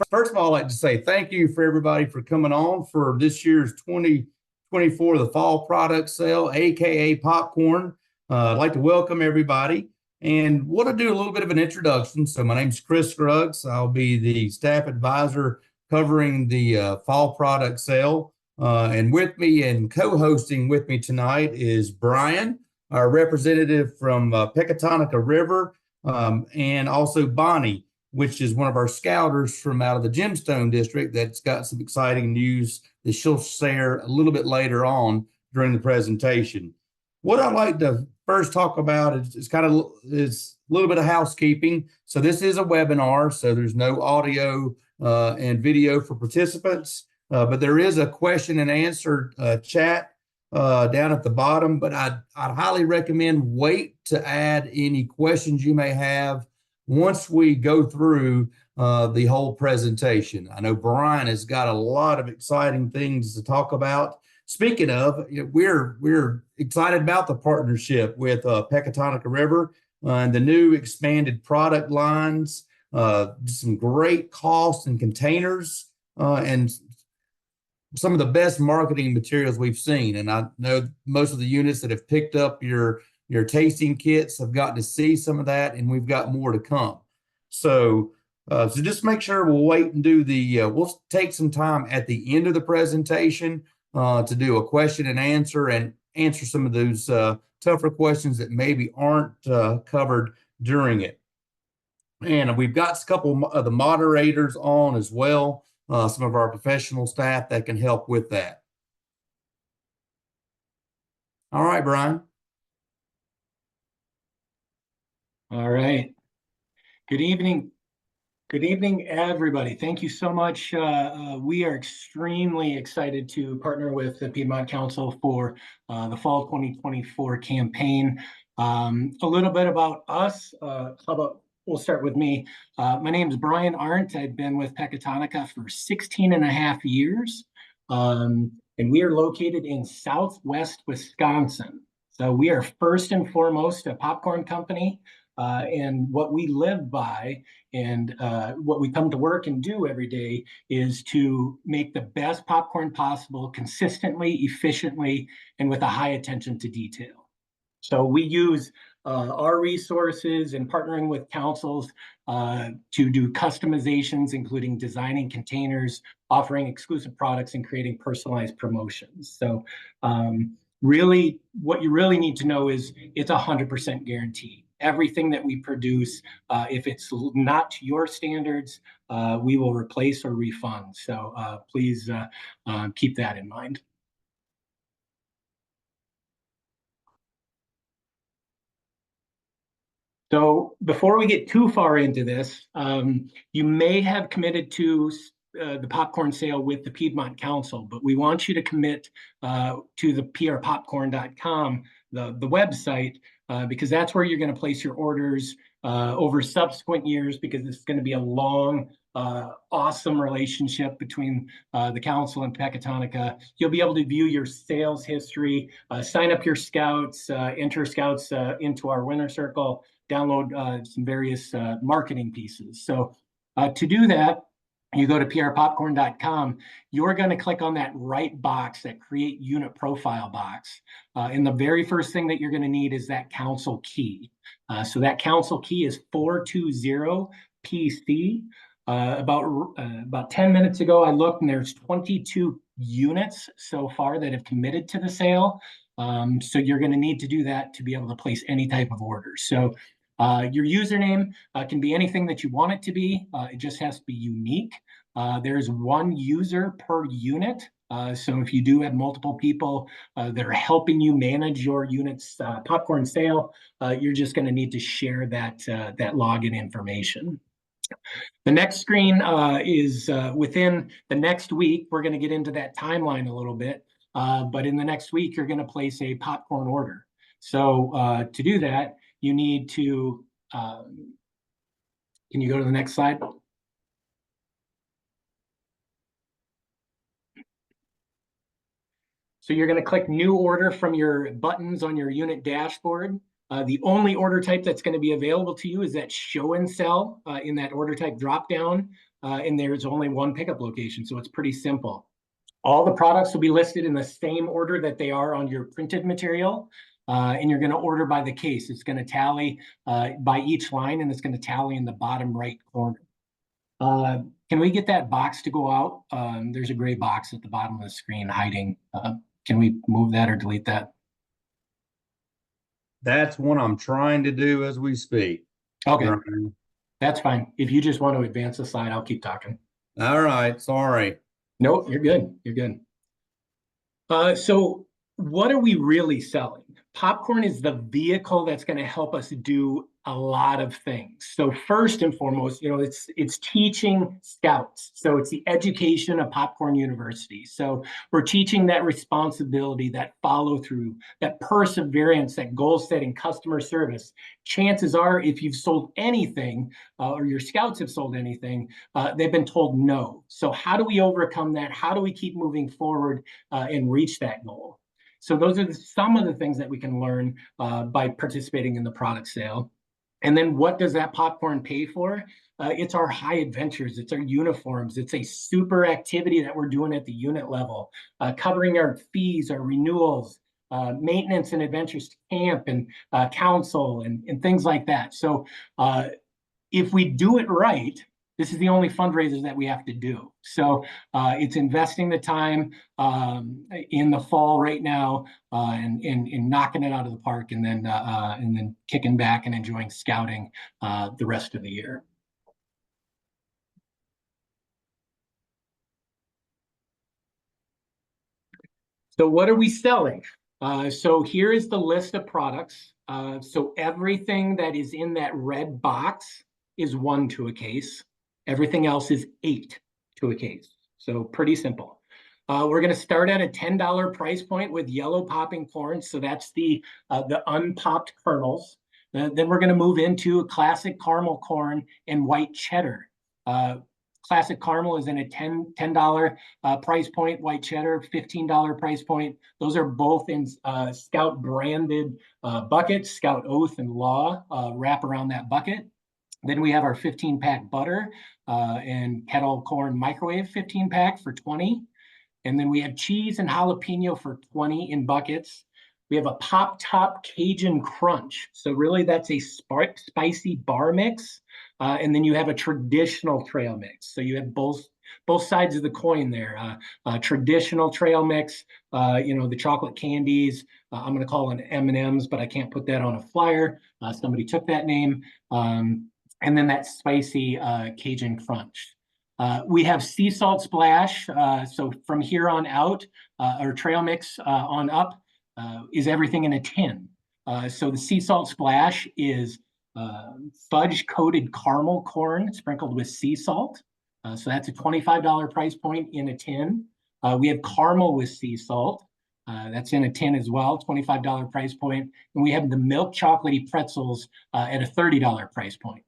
First of all, I'd like to say thank you for everybody for coming on for this year's 2024, the fall product sale, AKA Popcorn. I'd like to welcome everybody and want to do a little bit of an introduction. So my name is Chris Scruggs. I'll be the staff advisor covering the fall product sale. And with me and co-hosting with me tonight is Brian, our representative from Pecatonica River, and also Bonnie, which is one of our scouters from out of the Gemstone district that's got some exciting news that she'll share a little bit later on during the presentation. What I'd like to first talk about is a little bit of housekeeping. So this is a webinar, so there's no audio and video for participants, but there is a question and answer chat down at the bottom, but I'd highly recommend wait to add any questions you may have once we go through the whole presentation. I know Brian has got a lot of exciting things to talk about. Speaking of, we're excited about the partnership with Pecatonica River and the new expanded product lines, some great costs and containers, and some of the best marketing materials we've seen. And I know most of the units that have picked up your tasting kits have gotten to see some of that, and we've got more to come. So just make sure we'll wait and do we'll take some time at the end of the presentation to do a question and answer some of those tougher questions that maybe aren't covered during it. And we've got a couple of the moderators on as well, some of our professional staff that can help with that. All right, Brian. All right. Good evening. Good evening, everybody. Thank you so much. We are extremely excited to partner with the Piedmont Council for the Fall 2024 campaign. A little bit about us. We'll start with me. My name is Brian Arndt. I've been with Pecatonica for 16 and a half years. And we are located in Southwest Wisconsin. So we are first and foremost a popcorn company. And what we live by and what we come to work and do every day is to make the best popcorn possible consistently, efficiently, and with a high attention to detail. So we use our resources and partnering with councils to do customizations, including designing containers, offering exclusive products, and creating personalized promotions. So really, what you really need to know is it's 100% guaranteed. Everything that we produce, if it's not to your standards, we will replace or refund. So please keep that in mind. So before we get too far into this, you may have committed to the popcorn sale with the Piedmont Council, but we want you to commit to the prpopcorn.com, the website, because that's where you're going to place your orders over subsequent years, because it's going to be a long, awesome relationship between the council and Pecatonica. You'll be able to view your sales history, sign up your scouts, enter scouts into our winner circle, download some various marketing pieces. So to do that, you go to prpopcorn.com, you're going to click on that right box, that create unit profile box. And the very first thing that you're going to need is that council key. So that council key is 420PC. About 10 minutes ago, I looked and there's 22 units so far that have committed to the sale. So you're going to need to do that to be able to place any type of order. So your username can be anything that you want it to be. It just has to be unique. There's one user per unit. So if you do have multiple people that are helping you manage your unit's popcorn sale, you're just going to need to share that login information. The next screen is within the next week. We're going to get into that timeline a little bit. But in the next week, you're going to place a popcorn order. So to do that, you need to, can you go to the next slide? So you're going to click new order from your buttons on your unit dashboard. The only order type that's going to be available to you is that show and sell in that order type dropdown. and there's only one pickup location, so it's pretty simple. All the products will be listed in the same order that they are on your printed material, and you're going to order by the case. It's going to tally by each line, and it's going to tally in the bottom right corner. Can we get that box to go out? There's a gray box at the bottom of the screen hiding. Can we move that or delete that? That's what I'm trying to do as we speak. Okay, Ryan. that's fine. If you just want to advance the slide, I'll keep talking. All right, sorry. Nope, you're good. You're good. So what are we really selling? Popcorn is the vehicle that's going to help us do a lot of things. So first and foremost, it's teaching scouts. So it's the education of Popcorn University. So we're teaching that responsibility, that follow through, that perseverance, that goal setting, customer service. Chances are, if you've sold anything or your scouts have sold anything, they've been told no. So how do we overcome that? How do we keep moving forward and reach that goal? So those are some of the things that we can learn by participating in the product sale. And then what does that popcorn pay for? It's our high adventures, it's our uniforms, it's a super activity that we're doing at the unit level, covering our fees, our renewals, maintenance and adventures to camp and council and things like that. So if we do it right, this is the only fundraisers that we have to do. So it's investing the time in the fall right now and knocking it out of the park, and then kicking back and enjoying scouting the rest of the year. So what are we selling? So here is the list of products. So everything that is in that red box is 1 to a case. Everything else is 8 to a case. So pretty simple. We're going to start at a $10 price point with yellow popping corn. So that's the unpopped kernels. Then we're going to move into a classic caramel corn and white cheddar. Classic caramel is in a $10 price point, white cheddar, $15 price point. Those are both in Scout branded buckets, Scout Oath and Law wrap around that bucket. Then we have our 15-pack butter and kettle corn microwave 15-pack for 20. And then we have cheese and jalapeno for 20 in buckets. We have a Pop Top Cajun Crunch. So really that's a spicy bar mix. And then you have a traditional trail mix. So you have both sides of the coin there. Traditional trail mix, the chocolate candies. I'm going to call it M&Ms, but I can't put that on a flyer. Somebody took that name. And then that spicy Cajun Crunch. We have sea salt splash. So from here on out, or trail mix on up, is everything in a tin. So the sea salt splash is fudge coated caramel corn sprinkled with sea salt. So that's a $25 price point in a tin. We have caramel with sea salt. That's in a tin as well, $25 price point. And we have the milk chocolatey pretzels at a $30 price point.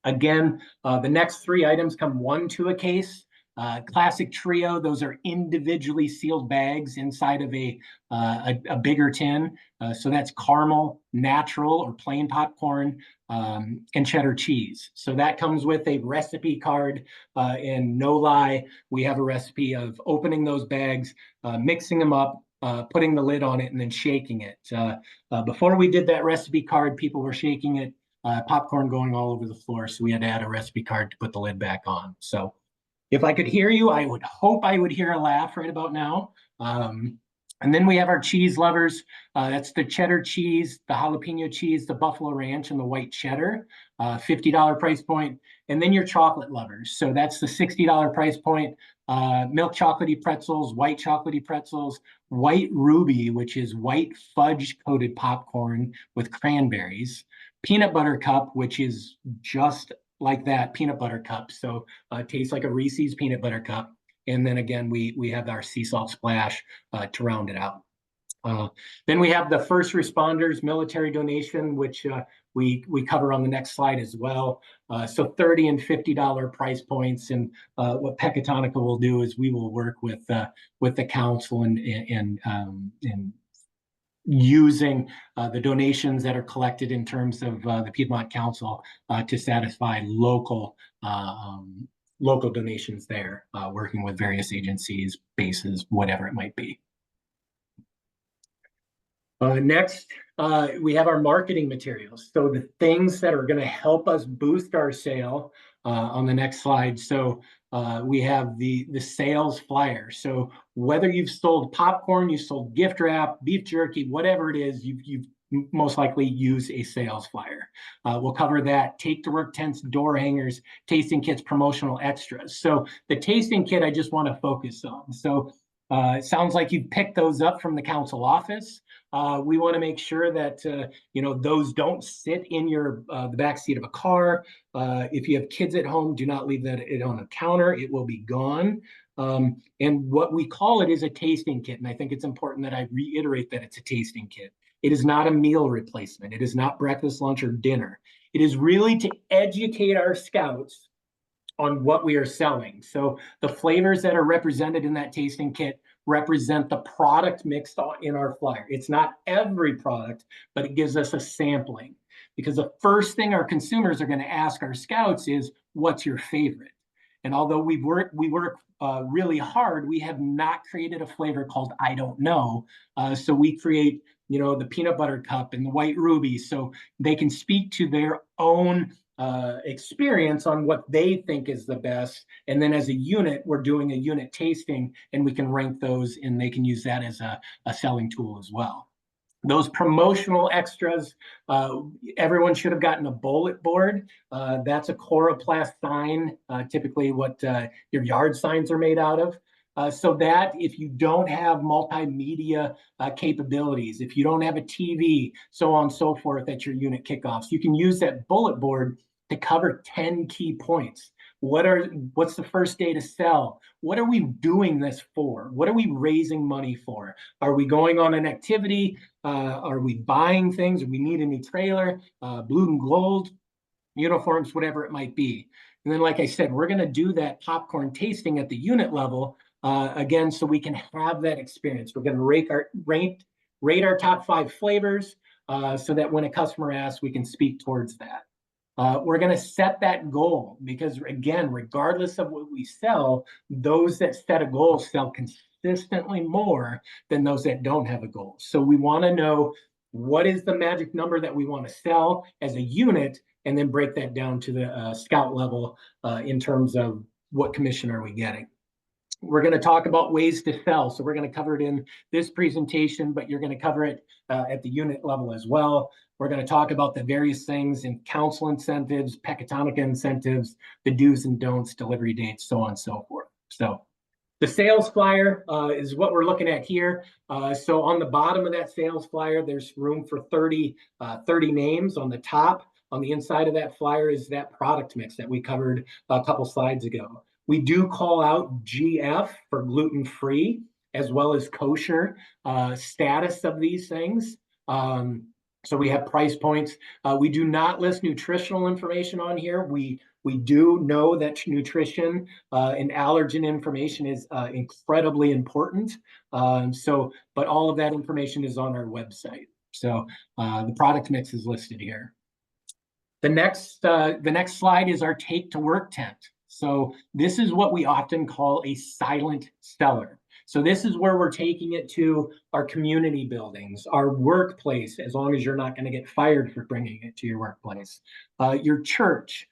Again, the next 3 items come 1 to a case. Classic trio, those are individually sealed bags inside of a bigger tin. So that's caramel, natural or plain popcorn, and cheddar cheese. So that comes with a recipe card. And no lie, we have a recipe of opening those bags, mixing them up, putting the lid on it, and then shaking it. Before we did that recipe card, people were shaking it. Popcorn going all over the floor, so we had to add a recipe card to put the lid back on. So if I could hear you, I would hope I would hear a laugh right about now. And then we have our cheese lovers. That's the cheddar cheese, the jalapeno cheese, the buffalo ranch, and the white cheddar, $50 price point. And then your chocolate lovers. So that's the $60 price point. Milk chocolatey pretzels, white chocolatey pretzels, white ruby, which is white fudge coated popcorn with cranberries, peanut butter cup, which is just like that, peanut butter cup. So it tastes like a Reese's peanut butter cup. And then again, we have our sea salt splash to round it out. Then we have the first responders military donation, which we cover on the next slide as well. So $30 and $50 price points. And what Pecatonica will do is we will work with the council and using the donations that are collected in terms of the Piedmont Council to satisfy local local donations there, working with various agencies, bases, whatever it might be. Next, we have our marketing materials. So the things that are going to help us boost our sale on the next slide. So we have the sales flyer. So whether you've sold popcorn, you sold gift wrap, beef jerky, whatever it is, you've most likely use a sales flyer. We'll cover that, take to work tents, door hangers, tasting kits, promotional extras. So the tasting kit, I just want to focus on. So it sounds like you picked those up from the council office. We want to make sure that those don't sit in the back seat of a car. If you have kids at home, do not leave that on a counter. It will be gone. And what we call it is a tasting kit. And I think it's important that I reiterate that it's a tasting kit. It is not a meal replacement. It is not breakfast, lunch, or dinner. It is really to educate our scouts on what we are selling. So the flavors that are represented in that tasting kit represent the product mix in our flyer. It's not every product, but it gives us a sampling. Because the first thing our consumers are going to ask our scouts is, what's your favorite? And although we work really hard, we have not created a flavor called I don't know. So we create, the peanut butter cup and the white ruby, so they can speak to their own experience on what they think is the best. And then as a unit, we're doing a unit tasting, and we can rank those, and they can use that as a selling tool as well. Those promotional extras, everyone should have gotten a bullet board. That's a coroplast sign, typically what your yard signs are made out of. So that if you don't have multimedia capabilities, if you don't have a TV, so on and so forth at your unit kickoffs, you can use that bullet board to cover 10 key points. What's the first day to sell? What are we doing this for? What are we raising money for? Are we going on an activity? Are we buying things? Do we need a new trailer? Blue and gold, uniforms, whatever it might be. And then, like I said, we're going to do that popcorn tasting at the unit level again, so we can have that experience. We're going to rate our top 5 flavors so that when a customer asks, we can speak towards that. We're going to set that goal because, again, regardless of what we sell, those that set a goal sell consistently more than those that don't have a goal. So we want to know what is the magic number that we want to sell as a unit, and then break that down to the scout level in terms of what commission are we getting. We're going to talk about ways to sell. So we're going to cover it in this presentation, but you're going to cover it at the unit level as well. We're going to talk about the various things in council incentives, Pecatonica incentives, the do's and don'ts, delivery dates, so on and so forth. So the sales flyer is what we're looking at here. So on the bottom of that sales flyer, there's room for 30 names. On the top, on the inside of that flyer is that product mix that we covered a couple slides ago. We do call out GF for gluten-free, as well as kosher status of these things. So we have price points. We do not list nutritional information on here. We do know that nutrition and allergen information is incredibly important. But all of that information is on our website. So the product mix is listed here. The next slide is our take to work tent. So this is what we often call a silent seller. So this is where we're taking it to our community buildings, our workplace, as long as you're not going to get fired for bringing it to your workplace, your church,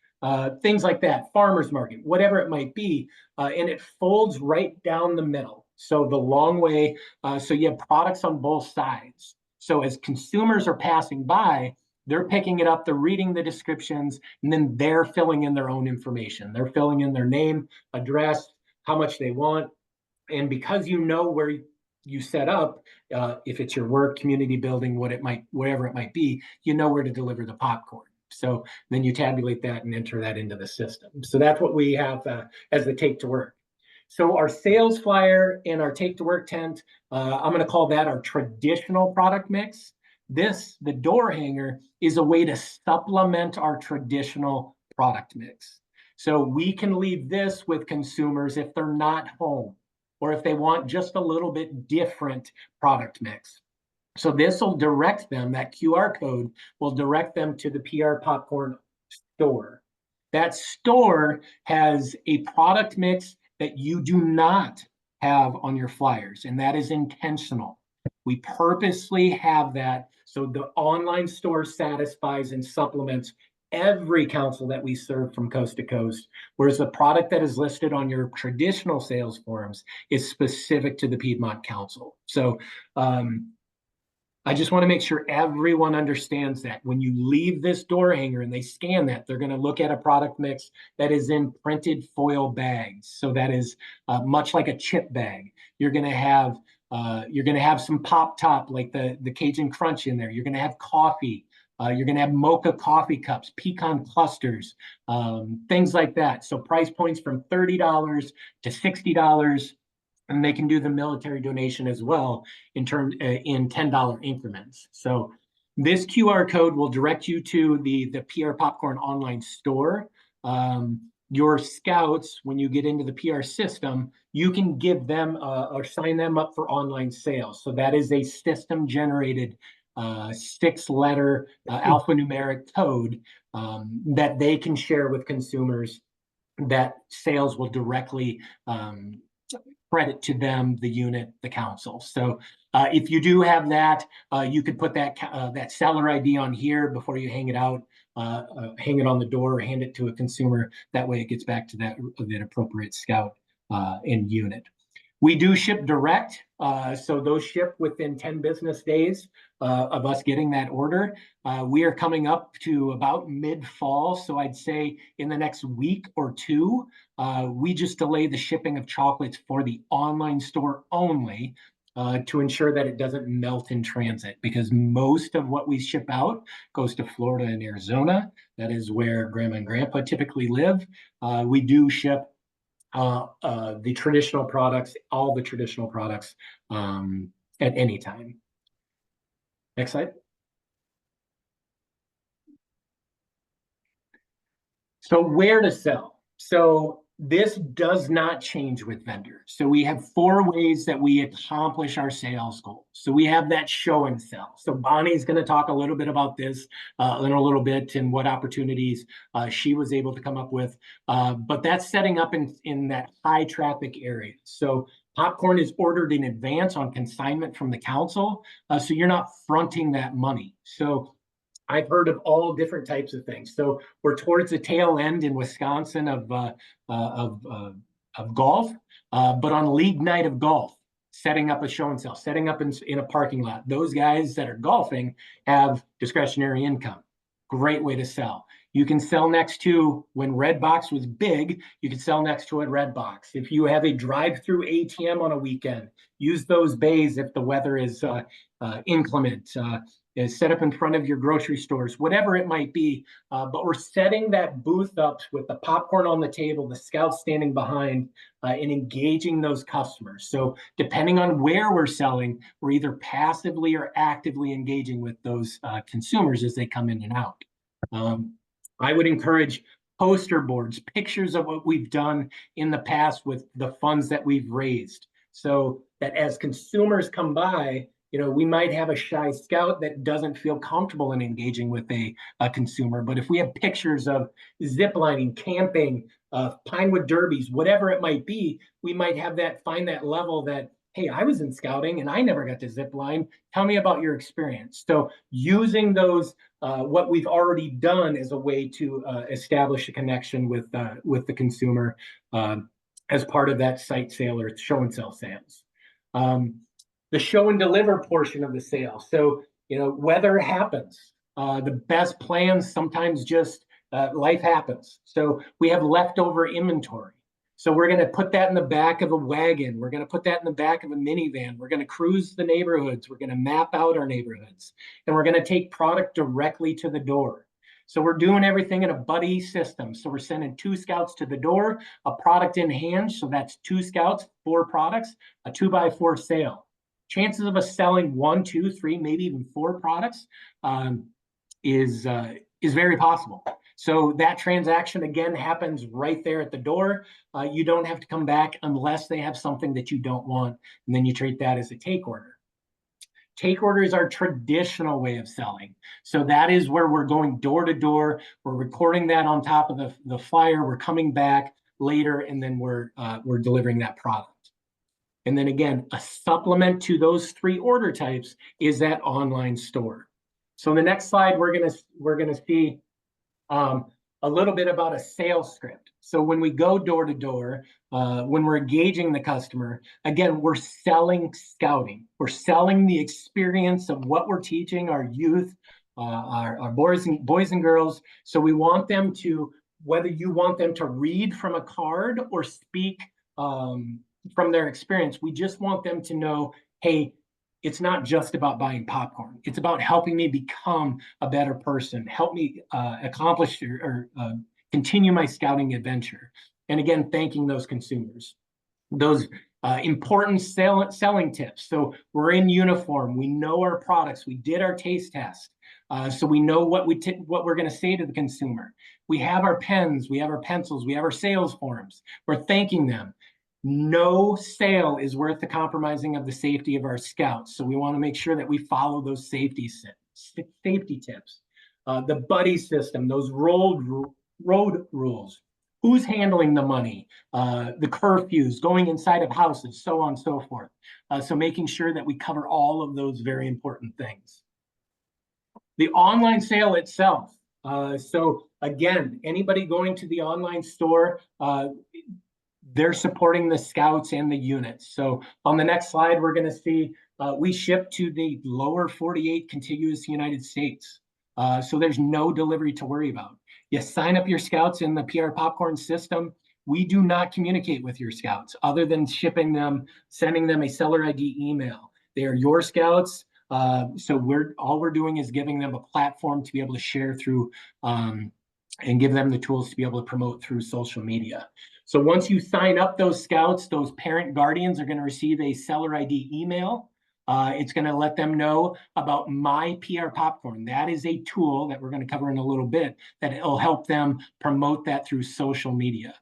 things like that, farmer's market, whatever it might be. And it folds right down the middle. So the long way, so you have products on both sides. So as consumers are passing by, they're picking it up, they're reading the descriptions, and then they're filling in their own information. They're filling in their name, address, how much they want. And because you know where you set up, if it's your work, community building, whatever it might be, you know where to deliver the popcorn. So then you tabulate that and enter that into the system. So that's what we have as the take to work. So our sales flyer and our take to work tent, I'm going to call that our traditional product mix. The door hanger, is a way to supplement our traditional product mix. So we can leave this with consumers if they're not home, or if they want just a little bit different product mix. So this will direct them, that QR code will direct them to the PR Popcorn store. That store has a product mix that you do not have on your flyers, and that is intentional. We purposely have that so the online store satisfies and supplements every council that we serve from coast to coast, whereas the product that is listed on your traditional sales forums is specific to the Piedmont Council. So I just want to make sure everyone understands that when you leave this door hanger and they scan that, they're going to look at a product mix that is in printed foil bags. So that is much like a chip bag. You're going to have some pop top like the Cajun Crunch in there. You're going to have coffee. You're going to have mocha coffee cups, pecan clusters, things like that. So price points from $30 to $60. And they can do the military donation as well in $10 increments. So this QR code will direct you to the PR Popcorn online store. Your scouts, when you get into the PR system, you can give them or sign them up for online sales. So that is a system generated 6-letter alphanumeric code that they can share with consumers that sales will directly credit to them, the unit, the council. So if you do have that, you could put that seller ID on here before you hang it out, hang it on the door, or hand it to a consumer. That way it gets back to that appropriate scout and unit. We do ship direct, so those ship within 10 business days of us getting that order. We are coming up to about mid-fall, so I'd say in the next week or two, we just delay the shipping of chocolates for the online store only to ensure that it doesn't melt in transit, because most of what we ship out goes to Florida and Arizona. That is where Grandma and Grandpa typically live. We do ship the traditional products, all the traditional products at any time. Next slide. So where to sell? So this does not change with vendors. So we have 4 ways that we accomplish our sales goals. So we have that show and sell. So Bonnie's going to talk a little bit about this in a little bit and what opportunities she was able to come up with. But that's setting up in that high traffic area. So popcorn is ordered in advance on consignment from the council. So you're not fronting that money. So I've heard of all different types of things. So we're towards the tail end in Wisconsin of golf, but on league night of golf, setting up a show and sell, setting up in a parking lot. Those guys that are golfing have discretionary income. Great way to sell. You can sell next to, when Redbox was big, you could sell next to a Redbox. If you have a drive-through ATM on a weekend, use those bays if the weather is inclement. Is set up in front of your grocery stores, whatever it might be. But we're setting that booth up with the popcorn on the table, the scouts standing behind, and engaging those customers. So depending on where we're selling, we're either passively or actively engaging with those consumers as they come in and out. I would encourage poster boards, pictures of what we've done in the past with the funds that we've raised. So that as consumers come by, we might have a shy scout that doesn't feel comfortable in engaging with a consumer. But if we have pictures of ziplining, camping, Pinewood derbies, whatever it might be, we might find that level that, hey, I was in scouting and I never got to zip line. Tell me about your experience. So using those, what we've already done as a way to establish a connection with the consumer as part of that site sale or show and sell sales. The show and deliver portion of the sale. So, weather happens. The best plans sometimes just life happens. So we have leftover inventory. So we're going to put that in the back of a wagon. We're going to put that in the back of a minivan. We're going to cruise the neighborhoods. We're going to map out our neighborhoods. And we're going to take product directly to the door. So we're doing everything in a buddy system. So we're sending 2 scouts to the door, a product in hand. So that's 2 scouts, 4 products, a 2x4 sale. Chances of us selling 1, 2, 3, maybe even 4 products is very possible. So that transaction, again, happens right there at the door. You don't have to come back unless they have something that you don't want, and then you treat that as a take order. Take order is our traditional way of selling. So that is where we're going door to door. We're recording that on top of the flyer. We're coming back later, and then we're delivering that product. And then again, a supplement to those 3 order types is that online store. So in the next slide, we're gonna see a little bit about a sales script. So when we go door to door, when we're engaging the customer, again, we're selling scouting. We're selling the experience of what we're teaching our youth, our boys and girls. So we want them to, whether you want them to read from a card or speak from their experience, we just want them to know, hey, it's not just about buying popcorn. It's about helping me become a better person, help me accomplish or continue my scouting adventure. And again, thanking those consumers. Those important selling tips. So we're in uniform. We know our products. We did our taste test. So we know what we're going to say to the consumer. We have our pens. We have our pencils. We have our sales forms. We're thanking them. No sale is worth the compromising of the safety of our scouts. So we want to make sure that we follow those safety tips. The buddy system, those road rules. Who's handling the money, the curfews, going inside of houses, so on and so forth. So making sure that we cover all of those very important things. The online sale itself. So again, anybody going to the online store, they're supporting the scouts and the units. So on the next slide, we're going to see we ship to the lower 48 contiguous United States. So there's no delivery to worry about. You sign up your scouts in the PR Popcorn system. We do not communicate with your scouts other than shipping them, sending them a seller ID email. They are your scouts. So all we're doing is giving them a platform to be able to share through and give them the tools to be able to promote through social media. So once you sign up those scouts, those parent guardians are going to receive a seller ID email. It's going to let them know about My PR Popcorn. That is a tool that we're going to cover in a little bit that it'll help them promote that through social media.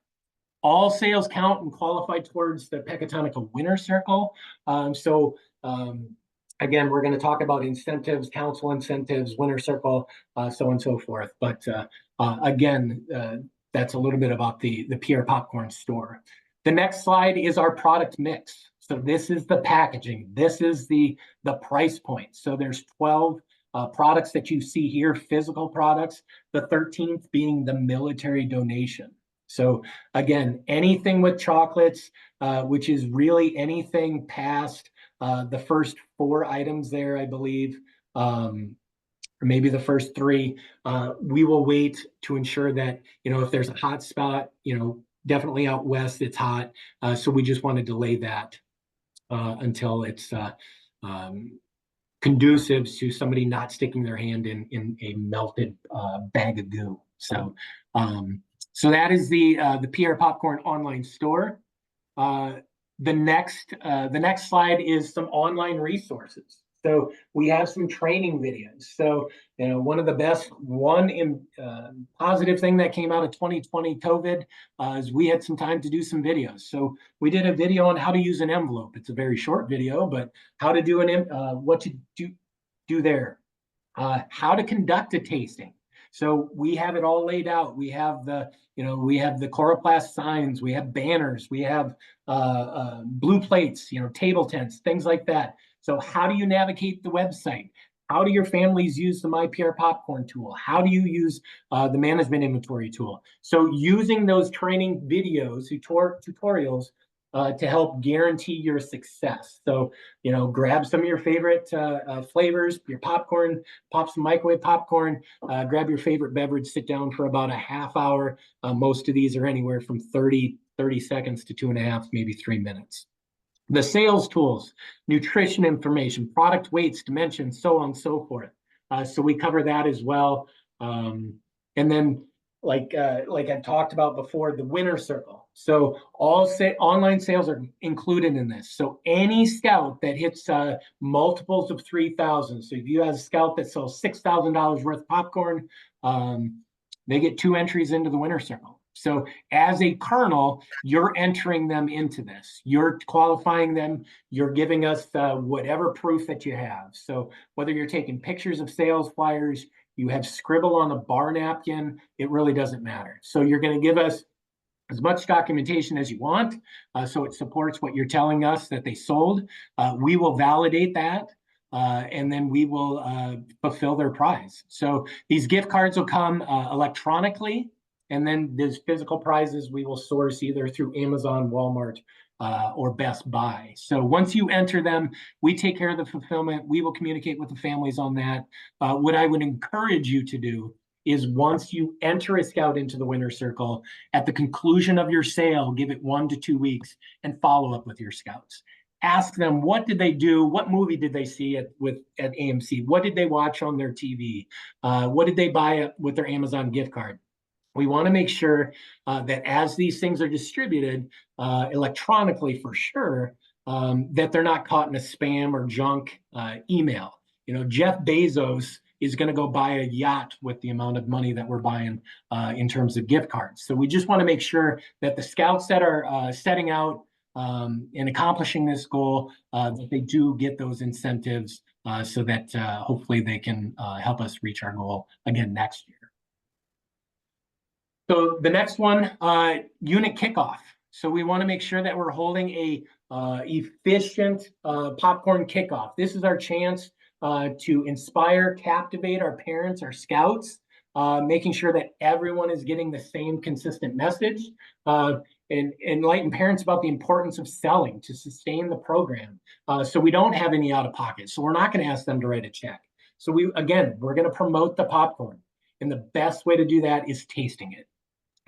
All sales count and qualify towards the Pecatonica Winner Circle. Again, we're going to talk about incentives, council incentives, Winner Circle, so on and so forth. But again, that's a little bit about the PR Popcorn store. The next slide is our product mix. So this is the packaging. This is the price point. So there's 12 products that you see here, physical products, the 13th being the military donation. So again, anything with chocolates, which is really anything past the first 4 items there, I believe, or maybe the first 3, we will wait to ensure that, if there's a hot spot, definitely out west, it's hot. So we just want to delay that until it's conducive to somebody not sticking their hand in a melted bag of goo. So that is the PR Popcorn online store. The next slide is some online resources. So we have some training videos. So, one of the best, positive thing that came out of 2020 COVID is we had some time to do some videos. So we did a video on how to use an envelope. It's a very short video, but how to do what to do there. How to conduct a tasting. So we have it all laid out. We have the chloroplast signs, we have banners, we have blue plates, table tents, things like that. So how do you navigate the website? How do your families use the My PR Popcorn tool? How do you use the management inventory tool? So using those training videos, tutorials, to help guarantee your success. So, grab some of your favorite flavors, your popcorn, pop some microwave popcorn, grab your favorite beverage, sit down for about a half hour. Most of these are anywhere from 30 seconds to 2.5, maybe 3 minutes. The sales tools, nutrition information, product weights, dimensions, so on and so forth. So we cover that as well. And then, like I talked about before, the Winner Circle. So all online sales are included in this. So any scout that hits multiples of 3,000. So if you have a scout that sells $6,000 worth of popcorn, they get 2 entries into the Winner Circle. So as a colonel, you're entering them into this. You're qualifying them. You're giving us whatever proof that you have. So whether you're taking pictures of sales flyers, you have scribble on a bar napkin, it really doesn't matter. So you're going to give us as much documentation as you want, so it supports what you're telling us that they sold. We will validate that, and then we will fulfill their prize. So these gift cards will come electronically, and then these physical prizes we will source either through Amazon, Walmart, or Best Buy. So once you enter them, we take care of the fulfillment. We will communicate with the families on that. What I would encourage you to do is once you enter a scout into the winner circle, at the conclusion of your sale, give it 1 to 2 weeks and follow up with your scouts. Ask them, what did they do? What movie did they see at AMC? What did they watch on their TV? What did they buy with their Amazon gift card? We want to make sure that as these things are distributed electronically for sure, that they're not caught in a spam or junk email. Jeff Bezos is going to go buy a yacht with the amount of money that we're buying in terms of gift cards. So we just want to make sure that the scouts that are setting out and accomplishing this goal, that they do get those incentives so that hopefully they can help us reach our goal again next year. So the next one, unit kickoff. So we want to make sure that we're holding a efficient popcorn kickoff. This is our chance to inspire, captivate our parents, our scouts, making sure that everyone is getting the same consistent message, and enlighten parents about the importance of selling to sustain the program. So we don't have any out of pocket. So we're not going to ask them to write a check. So we're going to promote the popcorn. And the best way to do that is tasting it.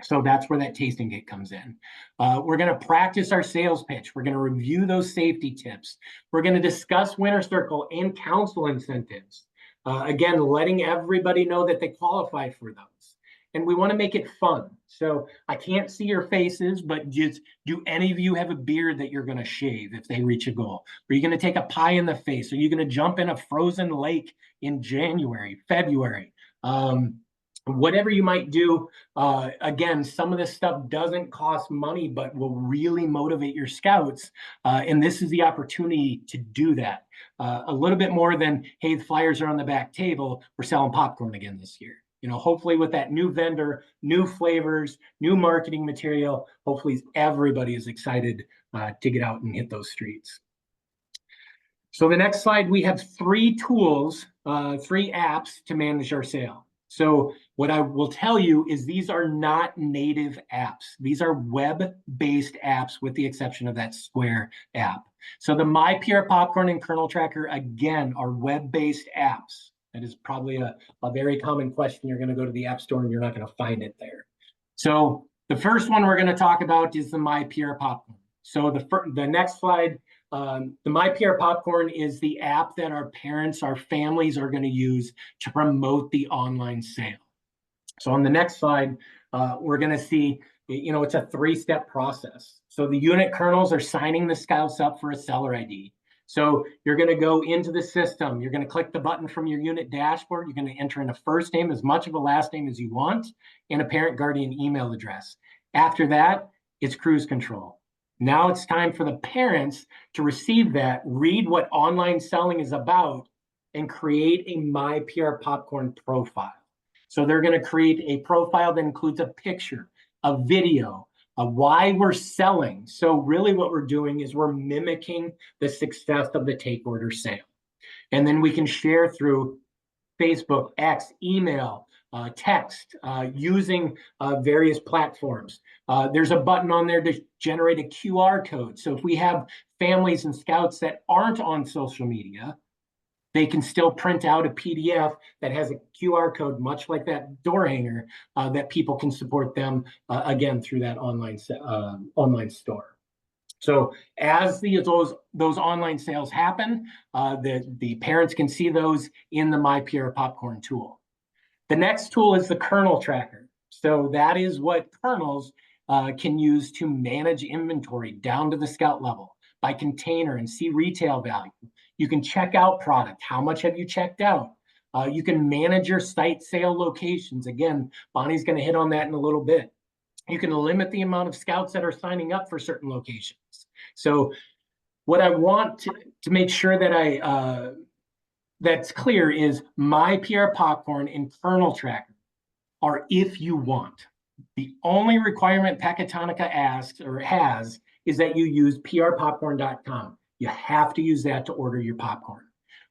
So that's where that tasting kit comes in. We're going to practice our sales pitch. We're going to review those safety tips. We're going to discuss winner circle and council incentives. Again, letting everybody know that they qualify for those. And we want to make it fun. So I can't see your faces, but just do any of you have a beard that you're going to shave if they reach a goal? Are you going to take a pie in the face? Are you going to jump in a frozen lake in January, February? Whatever you might do, again, some of this stuff doesn't cost money, but will really motivate your scouts. And this is the opportunity to do that. A little bit more than, hey, the flyers are on the back table, we're selling popcorn again this year. Hopefully with that new vendor, new flavors, new marketing material, hopefully everybody is excited to get out and hit those streets. So the next slide, we have 3 tools, 3 apps to manage our sale. So what I will tell you is these are not native apps. These are web-based apps with the exception of that Square app. So the MyPR Popcorn and Kernel Tracker, again, are web-based apps. That is probably a very common question. You're going to go to the App Store and you're not going to find it there. So the first one we're going to talk about is the MyPR Popcorn. So the next slide, the MyPR Popcorn is the app that our parents, our families are going to use to promote the online sale. So on the next slide, we're going to see, it's a 3-step process. So the unit colonels are signing the scouts up for a seller ID. So you're going to go into the system. You're going to click the button from your unit dashboard. You're going to enter in a first name, as much of a last name as you want, and a parent guardian email address. After that, it's cruise control. Now it's time for the parents to receive that, read what online selling is about, and create a MyPR Popcorn profile. So they're going to create a profile that includes a picture, a video, why we're selling. So really what we're doing is we're mimicking the success of the take order sale. And then we can share through Facebook, X, email, text, using various platforms. There's a button on there to generate a QR code. So if we have families and scouts that aren't on social media, they can still print out a PDF that has a QR code, much like that door hanger, that people can support them, again, through that online store. So as those online sales happen, the parents can see those in the MyPR Popcorn tool. The next tool is the kernel tracker. So that is what kernels can use to manage inventory down to the scout level by container and see retail value. You can check out product. How much have you checked out? You can manage your site sale locations. Again, Bonnie's going to hit on that in a little bit. You can limit the amount of scouts that are signing up for certain locations. So what I want to make sure that that's clear is my PR Popcorn and Kernel Tracker are if you want. The only requirement Pecatonica asks or has is that you use prpopcorn.com. You have to use that to order your popcorn.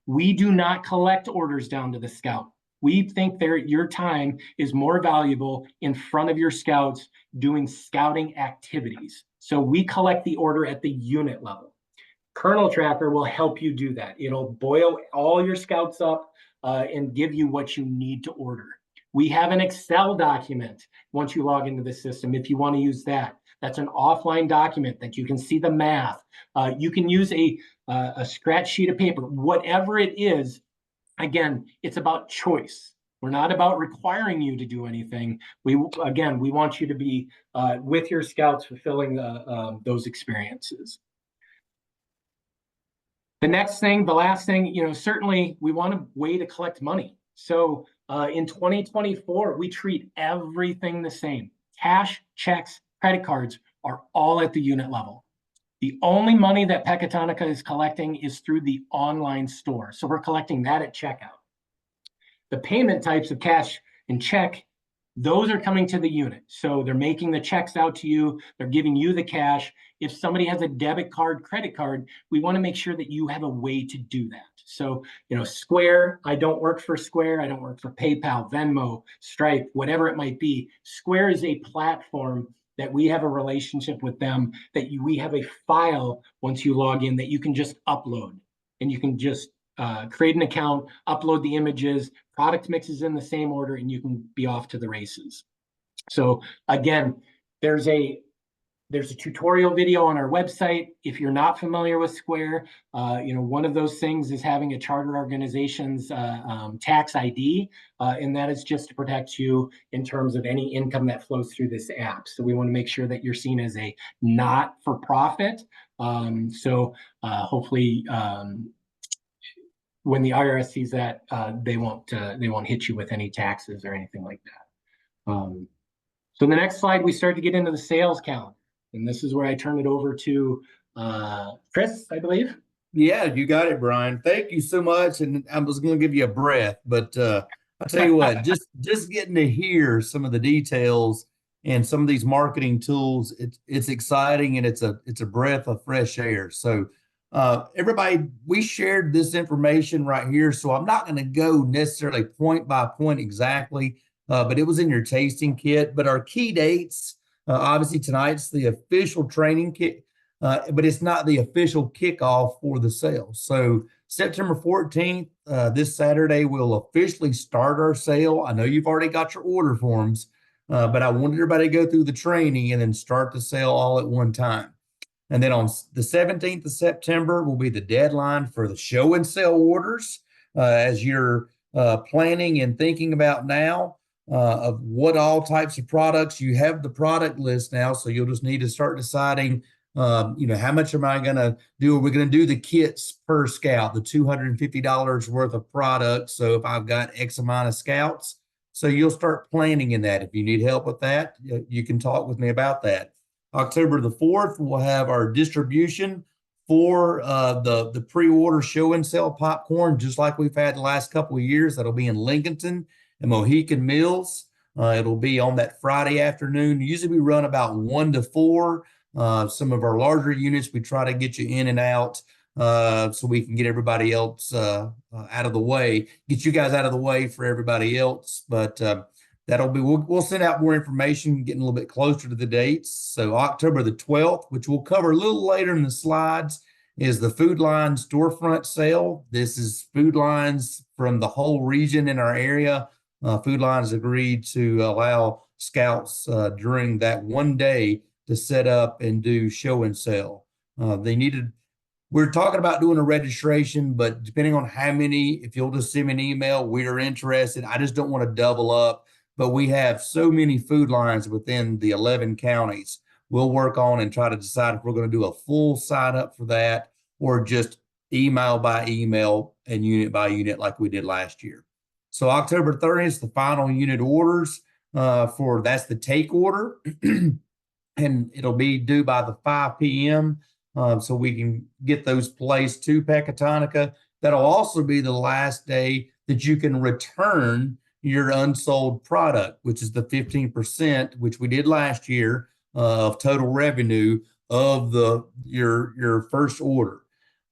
We do not collect orders down to the scout. We think your time is more valuable in front of your scouts doing scouting activities. So we collect the order at the unit level. Kernel Tracker will help you do that. It'll boil all your scouts up and give you what you need to order. We have an Excel document once you log into the system if you want to use that. That's an offline document that you can see the math. You can use a scratch sheet of paper, whatever it is. Again, it's about choice. We're not about requiring you to do anything. We want you to be with your scouts fulfilling those experiences. The last thing, certainly we want a way to collect money. So in 2024, we treat everything the same. Cash, checks, credit cards are all at the unit level. The only money that Pecatonica is collecting is through the online store. So we're collecting that at checkout. The payment types of cash and check, those are coming to the unit. So they're making the checks out to you. They're giving you the cash. If somebody has a debit card, credit card, we want to make sure that you have a way to do that. So, Square, I don't work for Square. I don't work for PayPal, Venmo, Stripe, whatever it might be. Square is a platform that we have a relationship with them, that we have a file once you log in that you can just upload. And you can just create an account, upload the images, product mixes in the same order, and you can be off to the races. So again, there's a tutorial video on our website. If you're not familiar with Square, one of those things is having a charter organization's tax ID, and that is just to protect you in terms of any income that flows through this app. So we want to make sure that you're seen as a not-for-profit. Hopefully, when the IRS sees that, they won't hit you with any taxes or anything like that. So the next slide, we start to get into the sales calendar. And this is where I turn it over to Chris, I believe. Yeah, you got it, Brian. Thank you so much. And I was going to give you a breath, but I'll tell you what, just getting to hear some of the details and some of these marketing tools, it's exciting and it's a breath of fresh air. So everybody, we shared this information right here, so I'm not going to go necessarily point by point exactly, but it was in your tasting kit. But our key dates, obviously tonight's the official training kit, but it's not the official kickoff for the sale. So September 14th, this Saturday, we'll officially start our sale. I know you've already got your order forms, but I wanted everybody to go through the training and then start the sale all at one time. And then on the 17th of September will be the deadline for the show and sell orders, as you're planning and thinking about now of what all types of products. You have the product list now, so you'll just need to start deciding, how much am I going to do? Are we going to do the kits per scout, the $250 worth of product? So if I've got X amount of scouts, so you'll start planning in that. If you need help with that, you can talk with me about that. October the 4th, we'll have our distribution for the pre-order show and sell popcorn, just like we've had the last couple of years. That'll be in Lincolnton and Mohican Mills. It'll be on that Friday afternoon. Usually we run about 1 to 4. Some of our larger units, we try to get you in and out so we can get everybody else out of the way, get you guys out of the way for everybody else. But we'll send out more information getting a little bit closer to the dates. So October the 12th, which we'll cover a little later in the slides, is the Food Line storefront sale. This is Food Lines from the whole region in our area. Food Line has agreed to allow scouts during that one day to set up and do show and sell. We're talking about doing a registration, but depending on how many, if you'll just send me an email, we are interested. I just don't want to double up. But we have so many Food Lines within the 11 counties. We'll work on and try to decide if we're going to do a full sign up for that or just email by email and unit by unit like we did last year. So October 30th is the final unit orders. for that's the take order. And it'll be due by the 5 p.m. So we can get those placed to Pecatonica. That'll also be the last day that you can return your unsold product, which is the 15%, which we did last year of total revenue of your first order.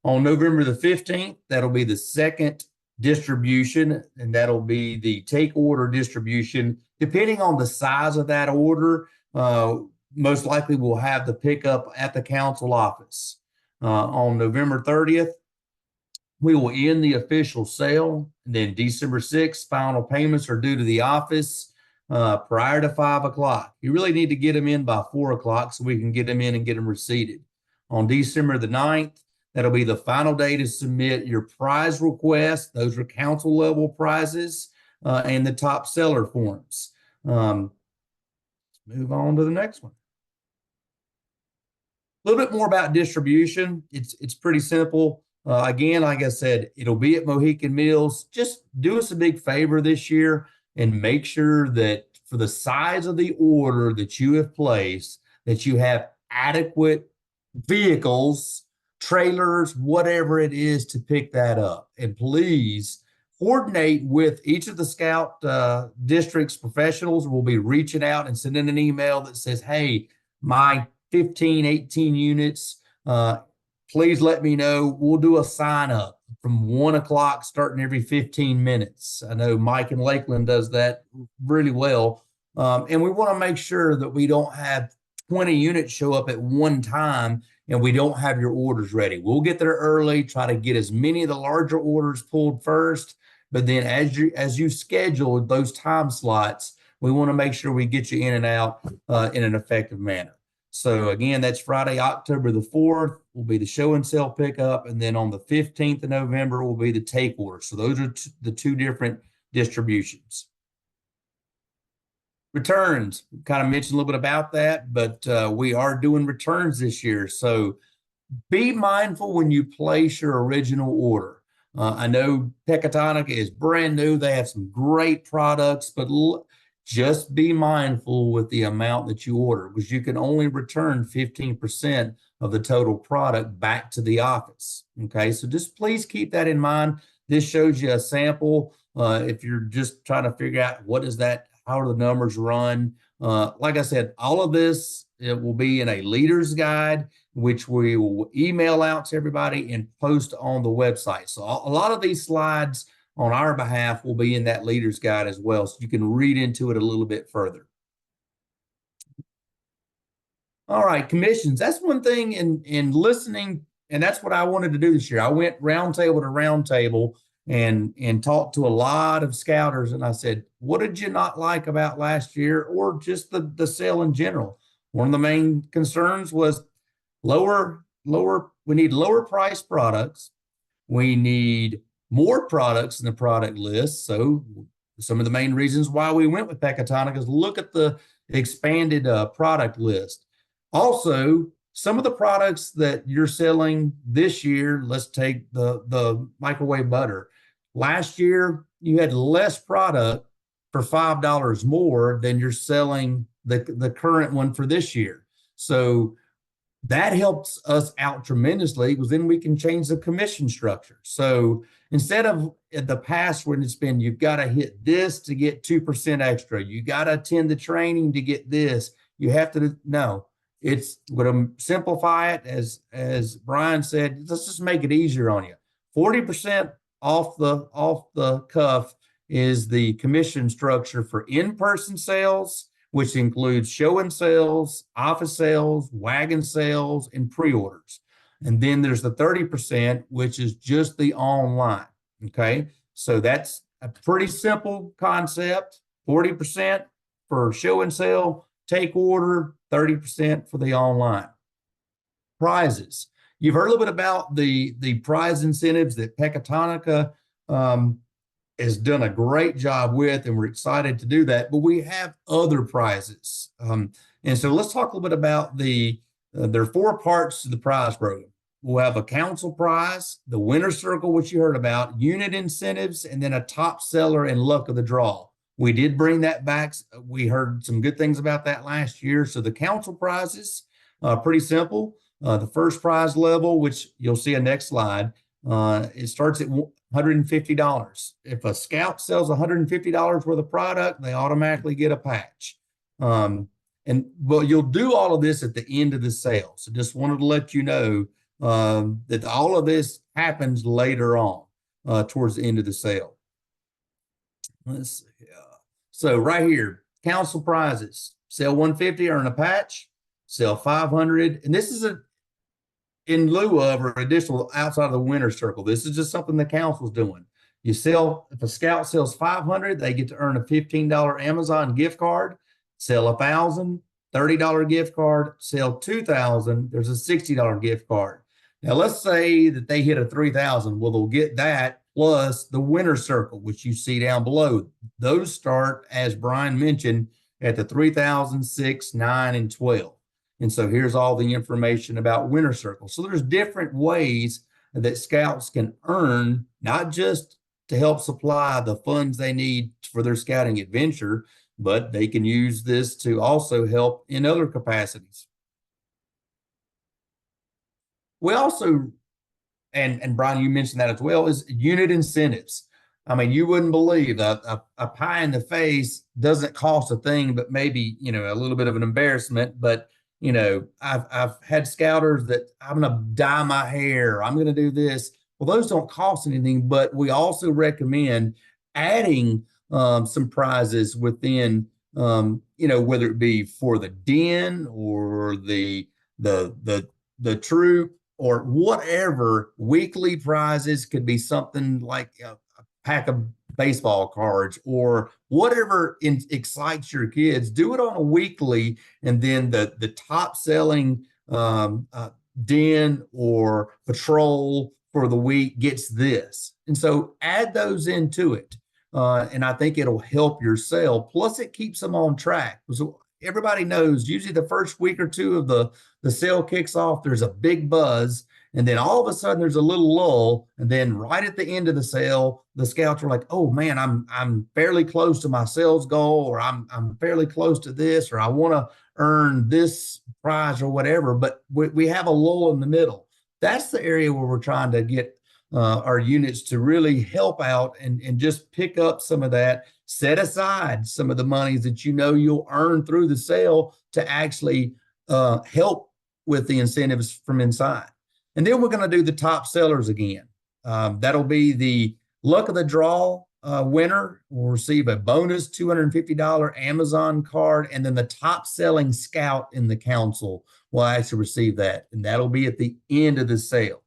On November the 15th, that'll be the second distribution, and that'll be the take order distribution. Depending on the size of that order, most likely we'll have the pickup at the council office. On November 30th, we will end the official sale. And then December 6th, final payments are due to the office prior to 5 o'clock. You really need to get them in by 4 o'clock so we can get them in and get them receipted. On December the 9th, that'll be the final day to submit your prize request. Those are council level prizes and the top seller forms. Let's move on to the next one. A little bit more about distribution. It's pretty simple. Again, like I said, it'll be at Mohican Mills. Just do us a big favor this year and make sure that for the size of the order that you have placed, that you have adequate vehicles, trailers, whatever it is to pick that up. And please coordinate with each of the Scout district's professionals. We'll be reaching out and sending an email that says, hey, my 15, 18 units, please let me know. We'll do a sign up from 1 o'clock starting every 15 minutes. I know Mike in Lakeland does that really well. And we want to make sure that we don't have 20 units show up at one time and we don't have your orders ready. We'll get there early, try to get as many of the larger orders pulled first. But then as you schedule those time slots, we want to make sure we get you in and out in an effective manner. So again, that's Friday, October the 4th will be the show and sell pickup. And then on the 15th of November will be the take order. So those are the two different distributions. Returns, kind of mentioned a little bit about that, but we are doing returns this year. So be mindful when you place your original order. I know Pecatonica is brand new. They have some great products, but just be mindful with the amount that you order because you can only return 15% of the total product back to the office. Okay, so just please keep that in mind. This shows you a sample. If you're just trying to figure out what is that, how do the numbers run? Like I said, all of this, it will be in a leader's guide, which we will email out to everybody and post on the website. So a lot of these slides on our behalf will be in that leader's guide as well, so you can read into it a little bit further. All right, commissions. That's one thing in listening, and that's what I wanted to do this year. I went roundtable to roundtable and talked to a lot of scouters, and I said, what did you not like about last year or just the sale in general? One of the main concerns was we need lower price products. We need more products in the product list. So some of the main reasons why we went with Pecatonica is look at the expanded product list. Also, some of the products that you're selling this year, let's take the microwave butter. Last year, you had less product for $5 more than you're selling the current one for this year. So that helps us out tremendously because then we can change the commission structure. So instead of in the past when it's been, you've got to hit this to get 2% extra, you got to attend the training to get this, you have to know. It's going to simplify it, as Brian said, let's just make it easier on you. 40% off the cuff is the commission structure for in-person sales, which includes show and sales, office sales, wagon sales, and pre-orders. And then there's the 30%, which is just the online, okay? So that's a pretty simple concept, 40% for show and sale, take order, 30% for the online. Prizes. You've heard a little bit about the prize incentives that Pecatonica has done a great job with, and we're excited to do that, but we have other prizes. And so let's talk a little bit about there are 4 parts to the prize program. We'll have a council prize, the winner circle, which you heard about, unit incentives, and then a top seller and luck of the draw. We did bring that back. We heard some good things about that last year. So the council prizes, pretty simple. The first prize level, which you'll see a next slide, it starts at $150. If a scout sells $150 worth of product, they automatically get a patch. And well, you'll do all of this at the end of the sale. So just wanted to let you know that all of this happens later on towards the end of the sale. Let's see. So right here, council prizes, sell 150, earn a patch, sell 500. And this is in lieu of or additional outside of the winner's circle. This is just something the council's doing. You sell, if a scout sells 500, they get to earn a $15 Amazon gift card. Sell 1,000, $30 gift card. Sell 2,000, there's a $60 gift card. Now let's say that they hit a 3,000. Well, they'll get that plus the winner's circle, which you see down below. Those start, as Brian mentioned, at the 3,000, 6, 9, and 12. And so here's all the information about winner circle. So there's different ways that scouts can earn, not just to help supply the funds they need for their scouting adventure, but they can use this to also help in other capacities. We also, and Brian, you mentioned that as well, is unit incentives. I mean, you wouldn't believe a pie in the face doesn't cost a thing, but maybe, a little bit of an embarrassment. But, I've had scouters that I'm going to dye my hair. I'm going to do this. Well, those don't cost anything, but we also recommend adding some prizes within, whether it be for the den or the troop or whatever. Weekly prizes could be something like a pack of baseball cards or whatever excites your kids. Do it on a weekly, and then the top selling den or patrol for the week gets this. And so add those into it. And I think it'll help your sale. Plus, it keeps them on track. So everybody knows usually the first week or two of the sale kicks off, there's a big buzz. And then all of a sudden there's a little lull. And then right at the end of the sale, the scouts are like, oh man, I'm fairly close to my sales goal, or I'm fairly close to this, or I want to earn this prize or whatever. But we have a lull in the middle. That's the area where we're trying to get our units to really help out and just pick up some of that, set aside some of the monies that you'll earn through the sale to actually help with the incentives from inside. And then we're going to do the top sellers again. That'll be the luck of the draw winner will receive a bonus $250 Amazon card, and then the top selling scout in the council will actually receive that, and that'll be at the end of the sale.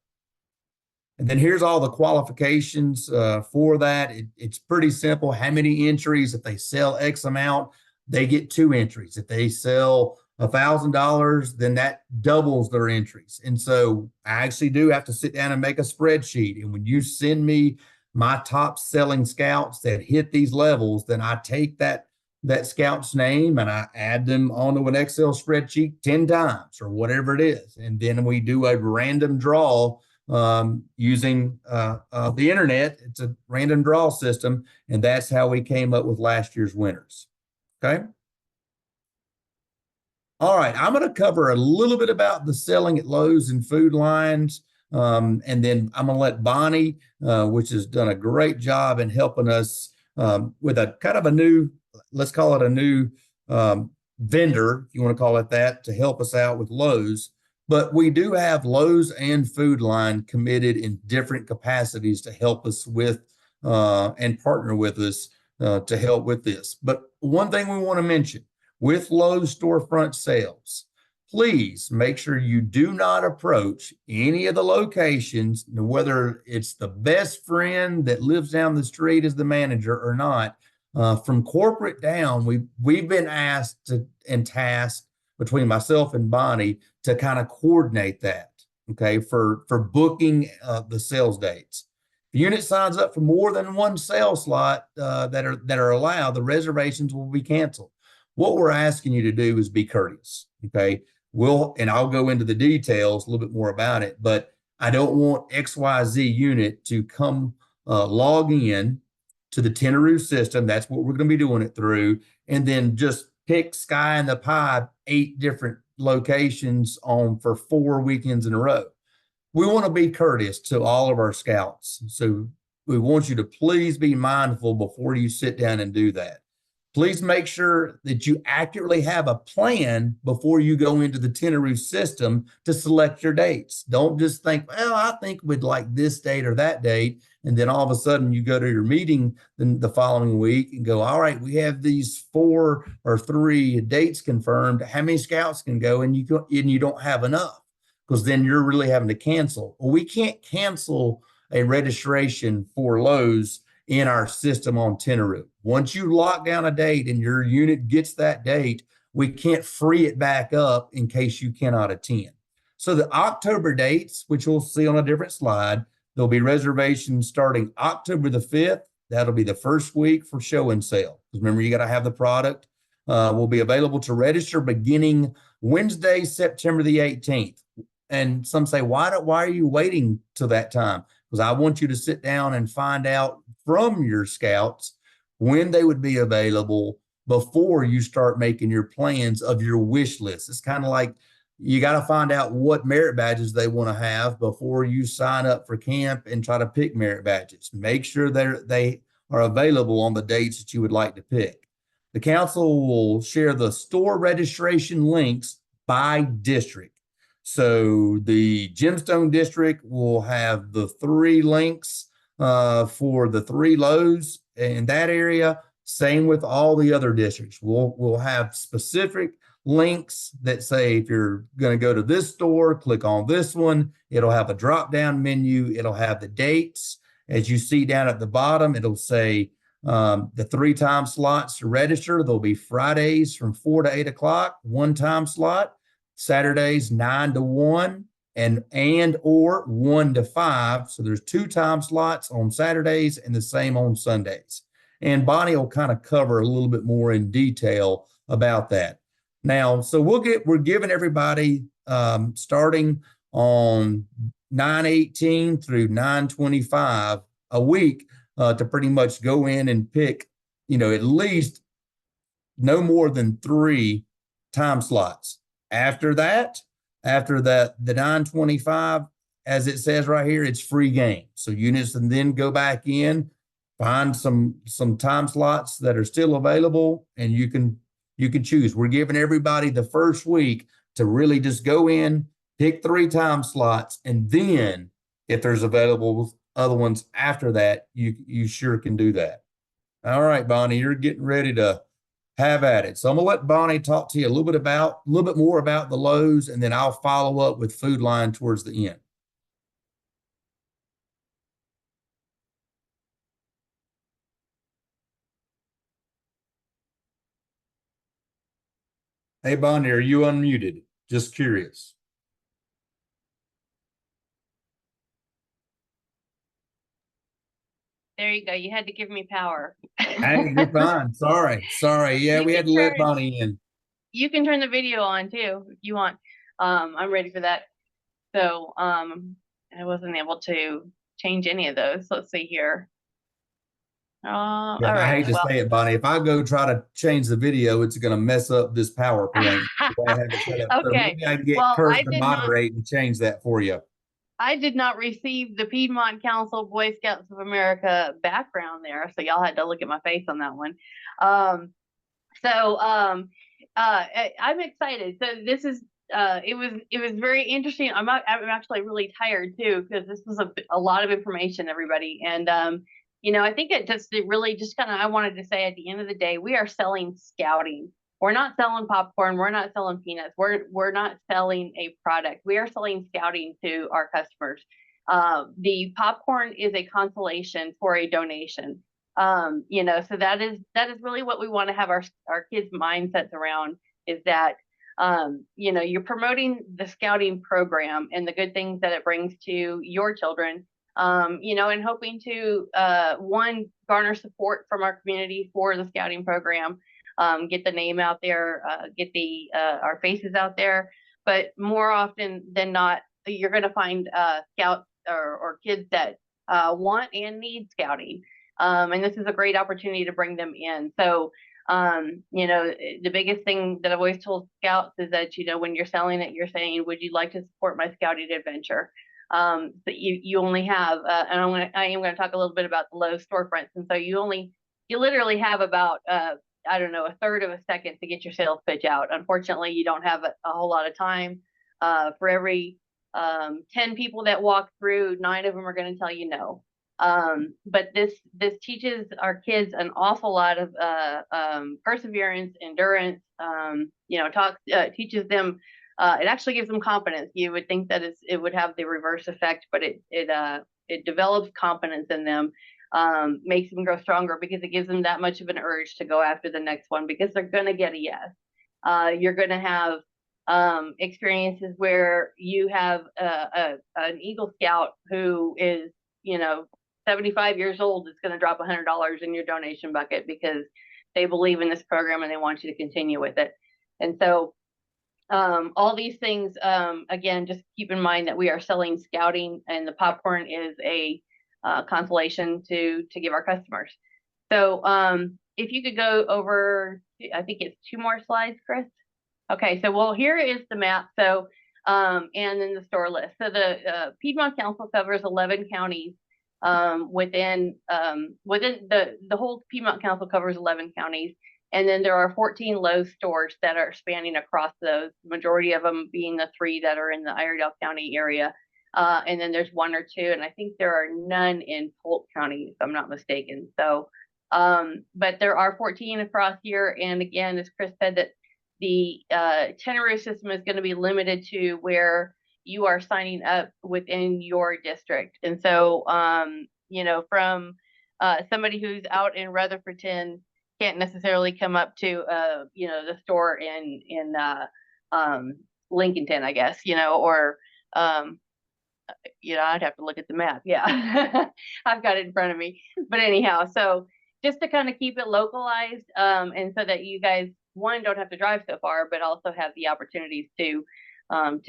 And then here's all the qualifications for that. It's pretty simple. How many entries? If they sell X amount, they get 2 entries. If they sell $1,000, then that doubles their entries. And so I actually do have to sit down and make a spreadsheet. And when you send me my top selling scouts that hit these levels, then I take that scout's name and I add them onto an Excel spreadsheet 10 times or whatever it is. And then we do a random draw using the internet. It's a random draw system, and that's how we came up with last year's winners. Okay. All right, I'm going to cover a little bit about the selling at Lowe's and food lines, and then I'm going to let Bonnie, which has done a great job in helping us with a kind of a new, let's call it a new vendor, if you want to call it that, to help us out with Lowe's. But we do have Lowe's and Food Line committed in different capacities to help us with and partner with us to help with this. But one thing we want to mention with Lowe's storefront sales, please make sure you do not approach any of the locations, whether it's the best friend that lives down the street as the manager or not. From corporate down, we've been asked and tasked between myself and Bonnie to kind of coordinate that, okay, for booking the sales dates. If the unit signs up for more than one sales slot that are allowed, the reservations will be canceled. What we're asking you to do is be courteous, okay? And I'll go into the details a little bit more about it, but I don't want XYZ unit to come log in to the Tenaroo system. That's what we're going to be doing it through. And then just pick Sky in the Pie, 8 different locations on for 4 weekends in a row. We want to be courteous to all of our scouts. So we want you to please be mindful before you sit down and do that. Please make sure that you accurately have a plan before you go into the Tenaroo system to select your dates. Don't just think, well, I think we'd like this date or that date. And then all of a sudden you go to your meeting the following week and go, all right, we have these 4 or 3 dates confirmed. How many scouts can go? And you don't have enough, because then you're really having to cancel. Well, we can't cancel a registration for Lowe's in our system on Tenaroo. Once you lock down a date and your unit gets that date, we can't free it back up in case you cannot attend. So the October dates, which we'll see on a different slide, there'll be reservations starting October the 5th. That'll be the first week for show and sale. Because remember, you got to have the product. Will be available to register beginning Wednesday, September the 18th. And some say, why are you waiting till that time? Because I want you to sit down and find out from your scouts when they would be available before you start making your plans of your wish list. It's kind of like you got to find out what merit badges they want to have before you sign up for camp and try to pick merit badges. Make sure they are available on the dates that you would like to pick. The council will share the store registration links by district. So the Gemstone district will have the 3 links for the 3 Lowe's in that area. Same with all the other districts. We'll have specific links that say if you're going to go to this store, click on this one. It'll have a drop-down menu. It'll have the dates. As you see down at the bottom, it'll say the 3 time slots to register. There'll be Fridays from 4 to 8 o'clock, 1 time slot. Saturdays 9 to 1 and or 1 to 5. So there's 2 time slots on Saturdays and the same on Sundays. And Bonnie will kind of cover a little bit more in detail about that. Now, so we're giving everybody starting on 9/18 through 9/25 a week to pretty much go in and pick, at least no more than 3 time slots. After that, the 9/25, as it says right here, it's free game. So units can then go back in, find some time slots that are still available, and you can choose. We're giving everybody the first week to really just go in, pick 3 time slots, and then if there's available other ones after that, you sure can do that. All right, Bonnie, you're getting ready to have at it. So I'm gonna let Bonnie talk to you a little bit more about the Lowe's, and then I'll follow up with Food Line towards the end. Hey, Bonnie, are you unmuted? Just curious. There you go. You had to give me power. Hey, you're fine. Sorry. Yeah, we had to let Bonnie in. You can turn the video on too if you want. I'm ready for that. So I wasn't able to change any of those. Let's see here. Yeah, all right. I hate to say it, Bonnie. If I go try to change the video, it's going to mess up this PowerPoint. The way I have it set up. So Okay. maybe I can get Kurt to moderate and change that for you. I did not receive the Piedmont Council Boy Scouts of America background there, so y'all had to look at my face on that one. I'm excited. So this is it was very interesting. I'm actually really tired too, because this was a lot of information, everybody. And I think it really just kind of, I wanted to say at the end of the day, we are selling scouting. We're not selling popcorn. We're not selling peanuts. We're not selling a product. We are selling scouting to our customers. The popcorn is a consolation for a donation. So that is really what we want to have our kids' mindsets around, is that you're promoting the scouting program and the good things that it brings to your children. And hoping to garner support from our community for the scouting program. Get the name out there, get our faces out there. But more often than not, you're going to find scouts or kids that want and need scouting. And this is a great opportunity to bring them in. So, you know, the biggest thing that I've always told scouts is that, you know, when you're selling it, you're saying, would you like to support my scouting adventure? But you only have, and I am going to talk a little bit about the Lowe's storefronts. And so you literally have about, I don't know, a third of a second to get your sales pitch out. Unfortunately, you don't have a whole lot of time. For every 10 people that walk through, 9 of them are going to tell you no. But this teaches our kids an awful lot of perseverance, endurance. You know, teaches them. It actually gives them confidence. You would think that it would have the reverse effect, but it develops confidence in them, makes them grow stronger because it gives them that much of an urge to go after the next one because they're going to get a yes. You're going to have experiences where you have an Eagle Scout who is, you know, 75 years old is going to drop $100 in your donation bucket because they believe in this program and they want you to continue with it. And so all these things, again, just keep in mind that we are selling scouting, and the popcorn is a consolation to give our customers. So if you could go over, I think it's 2 more slides, Chris. Okay, so well, here is the map. So and then the store list. So the Piedmont Council covers 11 counties. Within the whole Piedmont Council covers 11 counties, and then there are 14 Lowe's stores that are spanning across those. The majority of them being the 3 that are in the Iredell County area, and then there's 1 or 2, and I think there are none in Polk County, if I'm not mistaken. So, but there are 14 across here, and again, as Chris said, that the itinerary system is going to be limited to where you are signing up within your district. And so, you know, from somebody who's out in Rutherfordton can't necessarily come up to, you know, the store in Lincolnton, I guess, you know, or, you know, I'd have to look at the map. Yeah, I've got it in front of me. But anyhow, so just to kind of keep it localized, and so that you guys, one, don't have to drive so far, but also have the opportunities to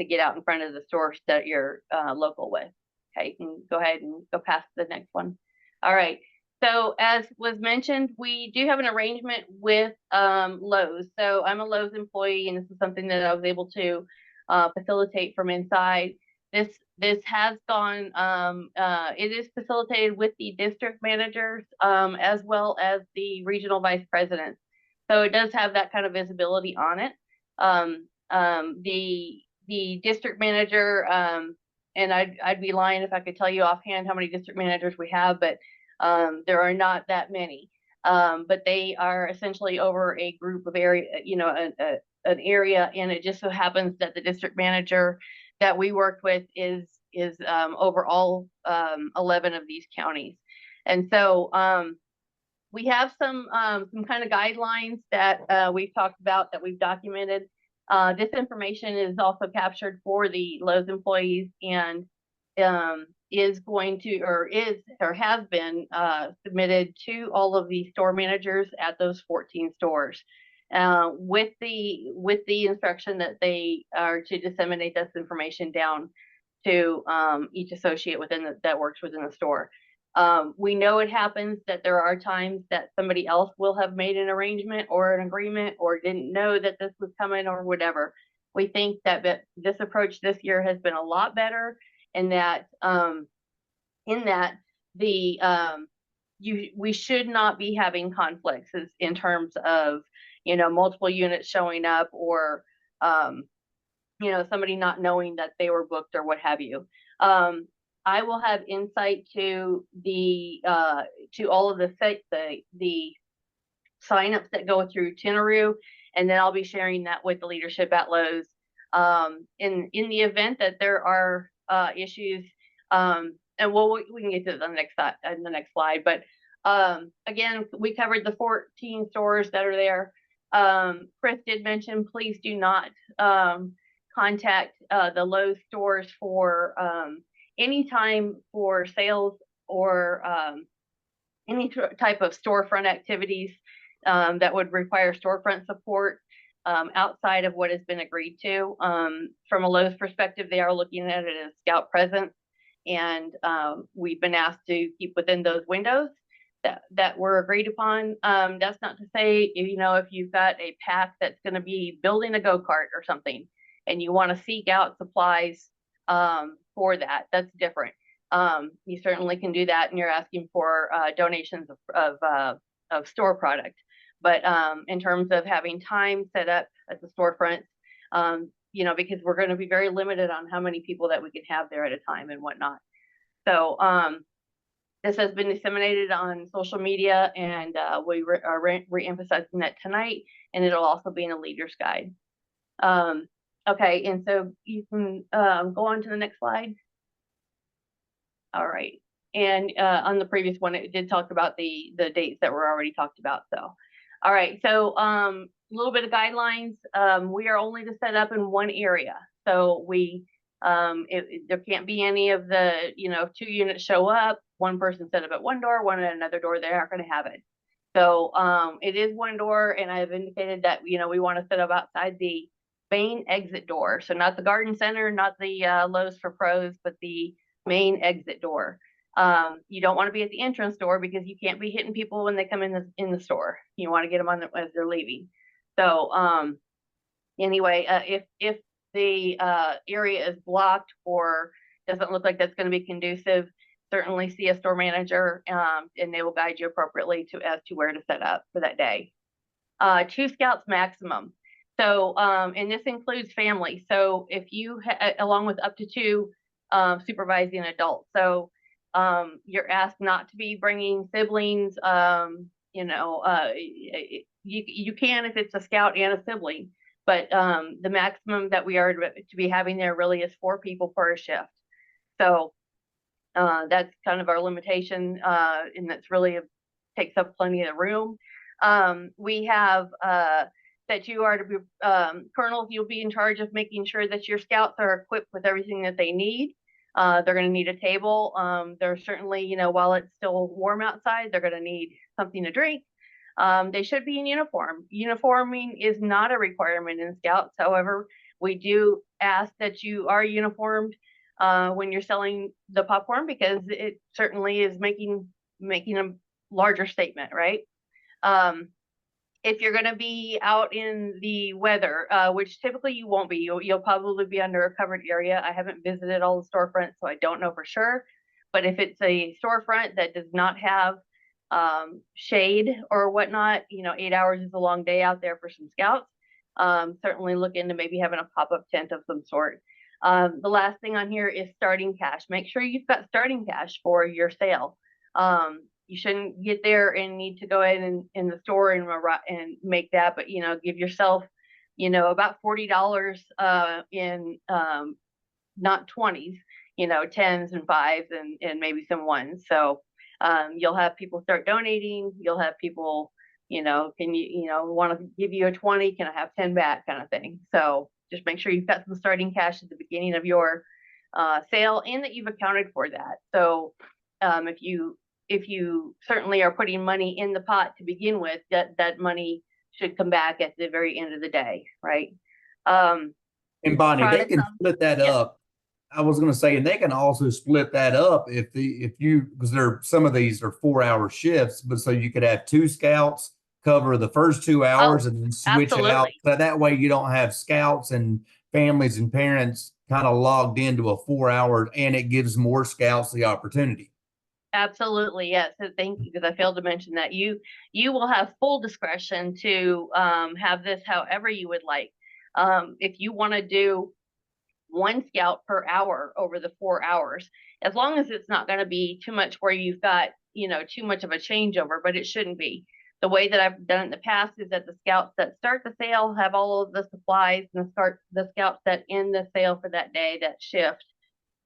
get out in front of the stores that you're local with. Okay, you can go ahead and go past the next one. All right. So as was mentioned, we do have an arrangement with Lowe's. So I'm a Lowe's employee, and this is something that I was able to facilitate from inside. This has gone, it is facilitated with the district managers as well as the regional vice presidents. So it does have that kind of visibility on it. The district manager, and I'd be lying if I could tell you offhand how many district managers we have, but there are not that many. But they are essentially over a group of area, you know, an area, and it just so happens that the district manager that we worked with is over all 11 of these counties. And so we have some kind of guidelines that we've talked about, that we've documented. This information is also captured for the Lowe's employees, and is going to, or has been submitted to all of the store managers at those 14 stores, with the instruction that they are to disseminate this information down to each associate that works within the store. We know it happens that there are times that somebody else will have made an arrangement or an agreement or didn't know that this was coming or whatever. We think that this approach this year has been a lot better, and that we should not be having conflicts in terms of, you know, multiple units showing up, or you know, somebody not knowing that they were booked or what have you. I will have insight to all of the signups that go through Tinaroo, and then I'll be sharing that with the leadership at Lowe's. In the event that there are issues, and we can get to the next slide. But again, we covered the 14 stores that are there. Chris did mention, please do not contact the Lowe's stores for any time for sales or any type of storefront activities that would require storefront support outside of what has been agreed to. From a Lowe's perspective, they are looking at it as scout presence, and we've been asked to keep within those windows. that were agreed upon. That's not to say, if you've got a pack that's going to be building a go-kart or something and you want to seek out supplies for that, that's different. You certainly can do that, and you're asking for donations of store product. But in terms of having time set up at the storefront, because we're going to be very limited on how many people that we can have there at a time and whatnot. So this has been disseminated on social media, and we are re-emphasizing that tonight, and it'll also be in a leader's guide. Okay, and so you can go on to the next slide. All right, and on the previous one, it did talk about the dates that were already talked about. So, all right, so a little bit of guidelines. We are only to set up in one area, so there can't be any of the 2 units show up, one person set up at one door, one at another door. They aren't going to have it. So it is one door, and I have indicated that we want to set up outside the main exit door. So not the garden center, not the Lowe's for Pros, but the main exit door. You don't want to be at the entrance door because you can't be hitting people when they come in the store. You want to get them on as they're leaving. So anyway, if the area is blocked or doesn't look like that's going to be conducive, certainly see a store manager, and they will guide you appropriately as to where to set up for that day. 2 scouts maximum. So, and this includes family. So if you, along with up to 2 supervising adults. So you're asked not to be bringing siblings. You can if it's a scout and a sibling, but the maximum that we are to be having there really is 4 people per shift. So that's kind of our limitation, and that's really takes up plenty of the room. We have that you are to be colonels. You'll be in charge of making sure that your scouts are equipped with everything that they need. They're going to need a table. They're certainly, while it's still warm outside, they're going to need something to drink. They should be in uniform. Uniforming is not a requirement in Scouts. However, we do ask that you are uniformed when you're selling the popcorn, because it certainly is making a larger statement, right? If you're going to be out in the weather, which typically you won't be, you'll probably be under a covered area. I haven't visited all the storefronts, so I don't know for sure. But if it's a storefront that does not have shade or whatnot, 8 hours is a long day out there for some scouts. Certainly look into maybe having a pop-up tent of some sort. The last thing on here is starting cash. Make sure you've got starting cash for your sale. You shouldn't get there and need to go in the store and make that, but give yourself about $40 in not 20s, 10s and 5s and maybe some 1s. So you'll have people start donating. You'll have people, can you want to give you a 20? Can I have 10 back, kind of thing. So just make sure you've got some starting cash at the beginning of your sale, and that you've accounted for that. So if you certainly are putting money in the pot to begin with, that money should come back at the very end of the day, right? And Bonnie, they can split that up. I was going to say, and they can also split that up because some of these are 4-hour shifts, but so you could have 2 scouts cover the first 2 hours and then switch it out. So that way you don't have scouts and families and parents kind of logged into a 4-hour, and it gives more scouts the opportunity. Absolutely, yes. So thank you, because I failed to mention that you will have full discretion to have this however you would like. If you want to do 1 scout per hour over the 4 hours, as long as it's not going to be too much where you've got too much of a changeover, but it shouldn't be. The way that I've done it in the past is that the scouts that start the sale have all of the supplies, and the scouts that end the sale for that day, that shift,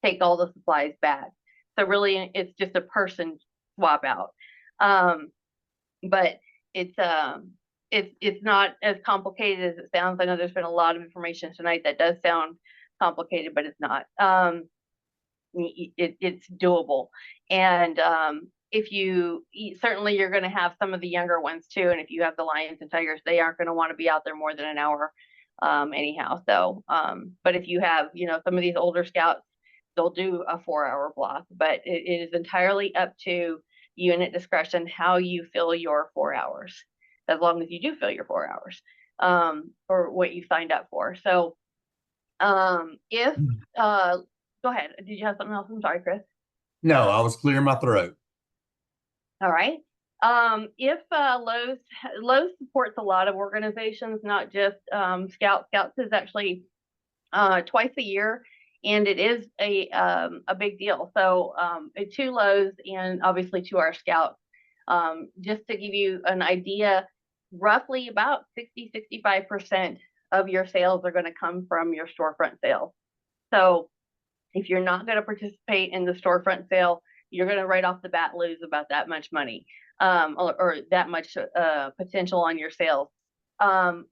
take all the supplies back. So really, it's just a person swap out. But it's not as complicated as it sounds. I know there's been a lot of information tonight that does sound complicated, but it's not. It's doable. And certainly you're going to have some of the younger ones too. And if you have the lions and tigers, they aren't going to want to be out there more than an hour anyhow. So, but if you have, some of these older scouts, they'll do a 4-hour block, but it is entirely up to, unit discretion how you fill your 4 hours, as long as you do fill your 4 hours, or what you signed up for. So if go ahead, did you have something else? I'm sorry, Chris. No, I was clearing my throat. All right. If Lowe's supports a lot of organizations, not just Scouts. Scouts is actually twice a year, and it is a big deal. So to Lowe's and obviously to our Scouts. Just to give you an idea, roughly about 65% of your sales are going to come from your storefront sales. So if you're not going to participate in the storefront sale, you're going to right off the bat lose about that much money, or that much potential on your sales.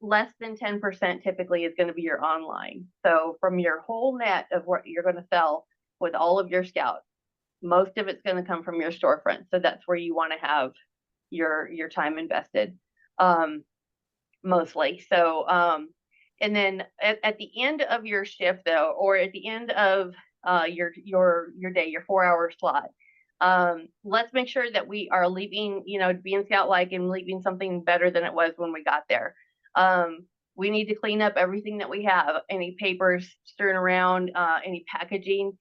Less than 10% typically is going to be your online. So from your whole net of what you're going to sell with all of your Scouts, most of it's going to come from your storefront. So that's where you want to have your time invested, mostly. So and then at the end of your shift, though, or at the end of your day, your 4-hour slot, let's make sure that we are leaving, being Scout-like and leaving something better than it was when we got there. We need to clean up everything that we have, any papers strewn around, any packaging.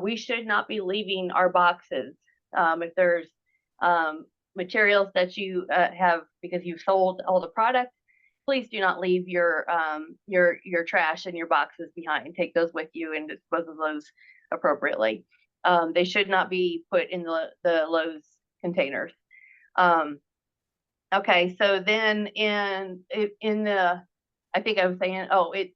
We should not be leaving our boxes. If there's materials that you have because you've sold all the products, please do not leave your trash and your boxes behind. Take those with you and dispose of those appropriately. They should not be put in the Lowe's containers. Okay, so then I think I was saying,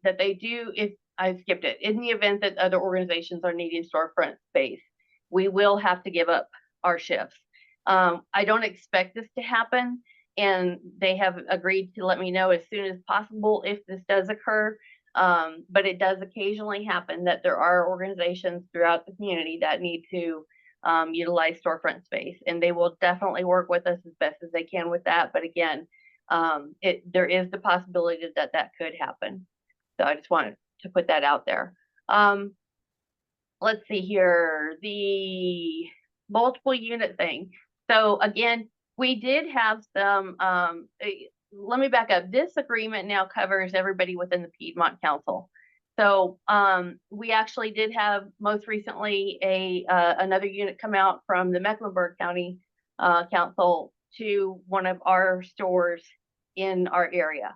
that they do, if I skipped it, in the event that other organizations are needing storefront space, we will have to give up our shifts. I don't expect this to happen, and they have agreed to let me know as soon as possible if this does occur. But it does occasionally happen that there are organizations throughout the community that need to utilize storefront space, and they will definitely work with us as best as they can with that. But again, there is the possibility that could happen. So I just wanted to put that out there. Let's see here, the multiple unit thing. So again, we did have some, let me back up. This agreement now covers everybody within the Piedmont Council. So we actually did have most recently another unit come out from the Mecklenburg County Council to one of our stores in our area.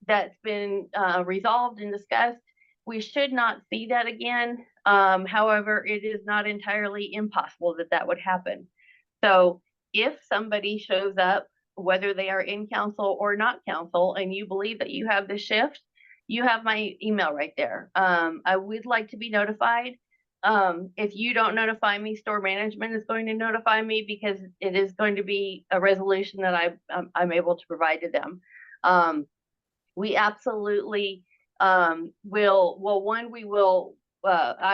That's been resolved and discussed. We should not see that again. However, it is not entirely impossible that would happen. So if somebody shows up, whether they are in council or not council, and you believe that you have the shift, you have my email right there. I would like to be notified. If you don't notify me, store management is going to notify me, because it is going to be a resolution that I'm able to provide to them. We absolutely I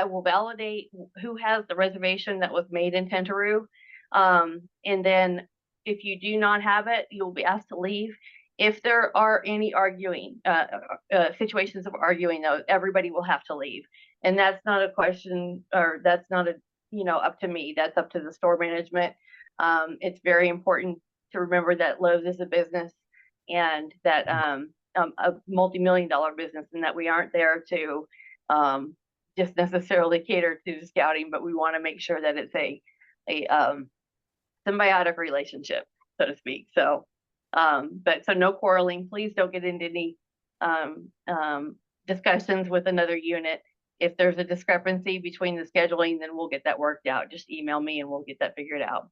will validate who has the reservation that was made in Tentaroo. And then if you do not have it, you'll be asked to leave. If there are any situations of arguing, though, everybody will have to leave. And that's not a question, or that's not up to me. That's up to the store management. It's very important to remember that Lowe's is a business, and that a multi-million-dollar business, and that we aren't there to just necessarily cater to scouting, but we want to make sure that it's a symbiotic relationship, so to speak. So, so no quarreling. Please don't get into any discussions with another unit. If there's a discrepancy between the scheduling, then we'll get that worked out. Just email me and we'll get that figured out.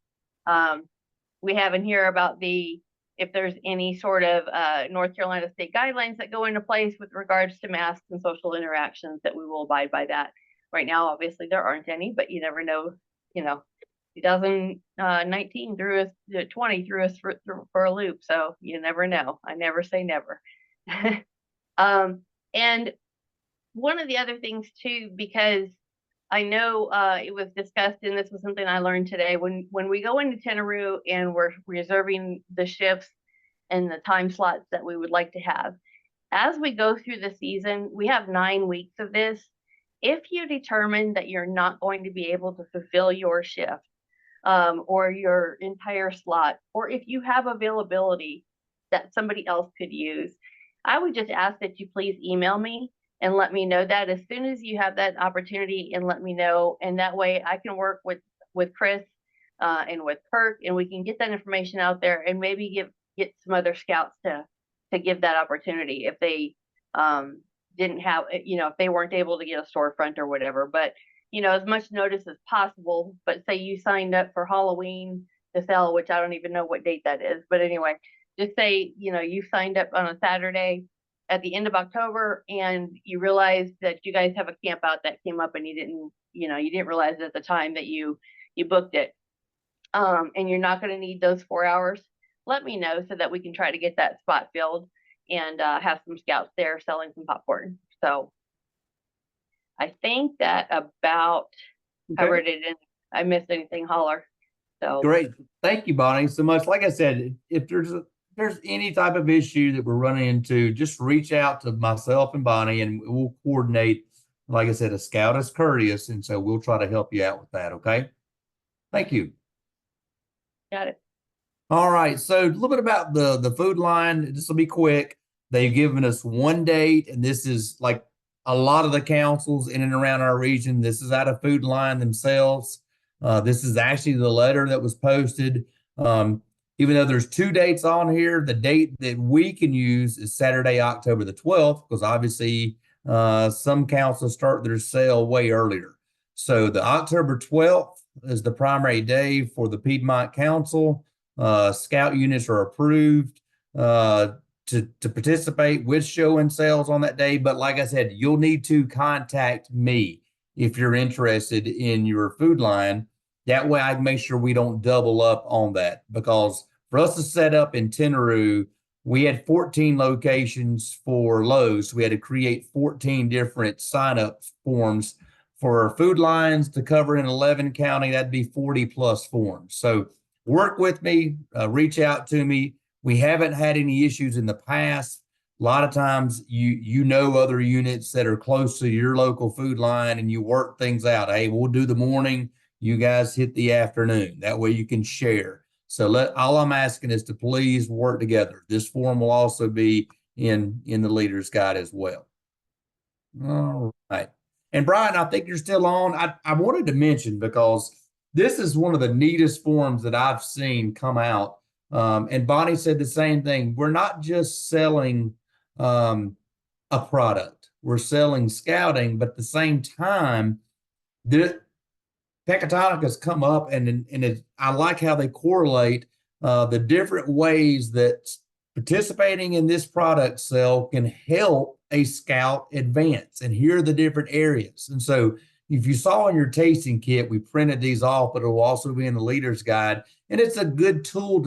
We have in here about if there's any sort of North Carolina state guidelines that go into place with regards to masks and social interactions, that we will abide by that. Right now, obviously, there aren't any, but you never know. 2019 threw us, 20 threw us for a loop. So you never know. I never say never. And one of the other things too, because I know it was discussed, and this was something I learned today, when we go into Tenaroo and we're reserving the shifts and the time slots that we would like to have, as we go through the season, we have 9 weeks of this. If you determine that you're not going to be able to fulfill your shift, or your entire slot, or if you have availability that somebody else could use, I would just ask that you please email me and let me know that as soon as you have that opportunity, and let me know. And that way I can work with Chris and with Kirk, and we can get that information out there, and maybe get some other scouts to give that opportunity if they didn't have, if they weren't able to get a storefront or whatever. But as much notice as possible. But say you signed up for Halloween to sell, which I don't even know what date that is, but anyway, just say you signed up on a Saturday at the end of October, and you realized that you guys have a camp out that came up, and you didn't realize at the time that you booked it, and you're not going to need those 4 hours. Let me know so that we can try to get that spot filled and have some scouts there selling some popcorn. So I think that about covered it. And I missed anything, holler. So Great. Thank you, Bonnie, so much. Like I said, if there's any type of issue that we're running into, just reach out to myself and Bonnie, and we'll coordinate. Like I said, a scout is courteous, and so we'll try to help you out with that. Okay. Thank you. got it. All right. So a little bit about the food line. This will be quick. They've given us one date, and this is like a lot of the councils in and around our region. This is out of Food Line themselves. This is actually the letter that was posted. Even though there's 2 dates on here, the date that we can use is Saturday, October the 12th, because obviously some councils start their sale way earlier. So the October 12th is the primary day for the Piedmont Council. Scout units are approved to participate with show and sales on that day. But like I said, you'll need to contact me if you're interested in your food line. That way I can make sure we don't double up on that, because for us to set up in Tenaroo, we had 14 locations for Lowe's. So we had to create 14 different sign-up forms for our food lines to cover in 11 county. That'd be 40 plus forms. So work with me, reach out to me. We haven't had any issues in the past. A lot of times you know other units that are close to your local food line, and you work things out. Hey, we'll do the morning, you guys hit the afternoon. That way you can share. So all I'm asking is to please work together. This form will also be in the leader's guide as well. All right. And Brian, I think you're still on. I wanted to mention, because this is one of the neatest forms that I've seen come out. And Bonnie said the same thing. We're not just selling a product, we're selling scouting, but at the same time, Pecatonica come up, and I like how they correlate the different ways that participating in this product sale can help a scout advance. And here are the different areas. And so if you saw in your tasting kit, we printed these off, but it will also be in the leader's guide. And it's a good tool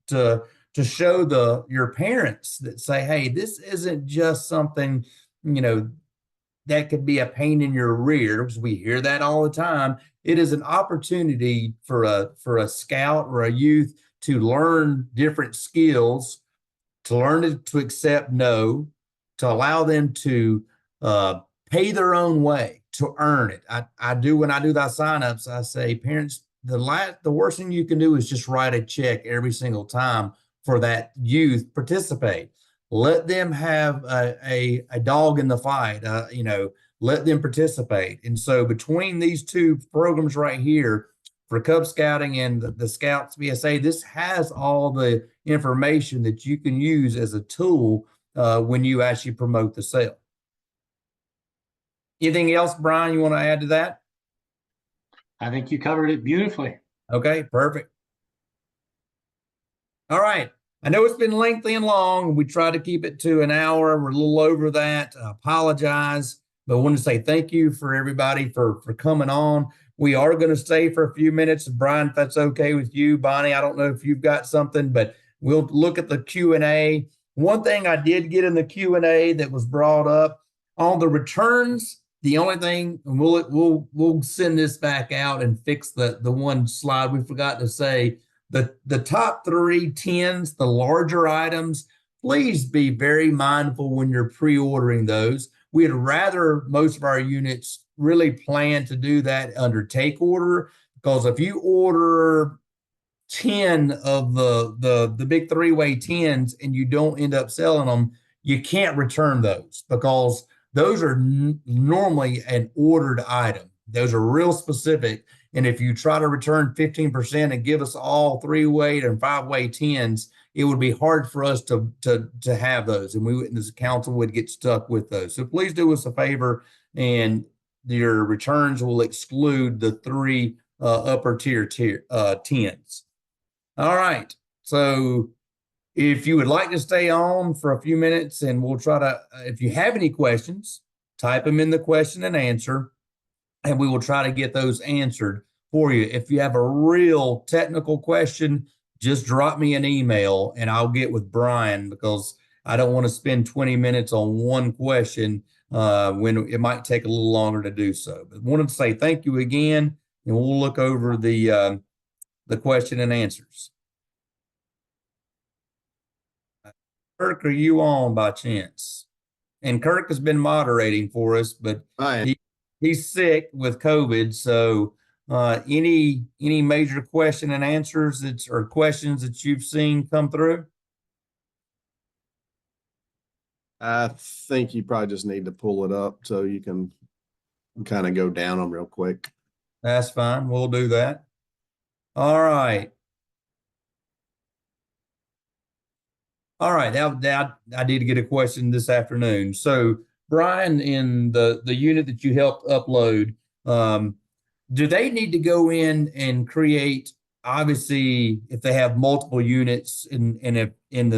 to show your parents that say, hey, this isn't just something, that could be a pain in your rear, because we hear that all the time. It is an opportunity for a scout or a youth to learn different skills, to learn to accept no, to allow them to pay their own way, to earn it. I do, when I do the signups, I say, parents, the worst thing you can do is just write a check every single time for that youth participate. Let them have a dog in the fight. Let them participate. And so between these two programs right here, for Cub Scouting and the Scouts BSA, this has all the information that you can use as a tool when you actually promote the sale. Anything else, Brian, you want to add to that? I think you covered it beautifully. Okay, perfect. All right. I know it's been lengthy and long. We try to keep it to an hour. We're a little over that. I apologize, but I want to say thank you for everybody for coming on. We are going to stay for a few minutes. Brian, if that's okay with you. Bonnie, I don't know if you've got something, but we'll look at the Q&A. One thing I did get in the Q&A that was brought up on the returns, the only thing, and we'll send this back out and fix the one slide we forgot to say. The top 3 tins, the larger items, please be very mindful when you're pre-ordering those. We'd rather most of our units really plan to do that under take order, because if you order 10 of the big three-way tins and you don't end up selling them, you can't return those because those are normally an ordered item. Those are real specific. And if you try to return 15% and give us all three-way and five-way tins, it would be hard for us to have those. And we, as a council, would get stuck with those. So please do us a favor, and your returns will exclude the three upper tier tins. All right. So if you would like to stay on for a few minutes, and we'll try to, if you have any questions, type them in the question and answer, and we will try to get those answered for you. If you have a real technical question, just drop me an email and I'll get with Brian, because I don't want to spend 20 minutes on one question when it might take a little longer to do so. But wanted to say thank you again, and we'll look over the question and answers. Kirk, are you on by chance? And Kirk has been moderating for us, but he's sick with COVID. So any major question and answers or questions that you've seen come through? I think you probably just need to pull it up so you can kind of go down them real quick. That's fine. We'll do that. All right. All right. Now I need to get a question this afternoon. So Brian, in the unit that you helped upload, do they need to go in and create, obviously, if they have multiple units and if in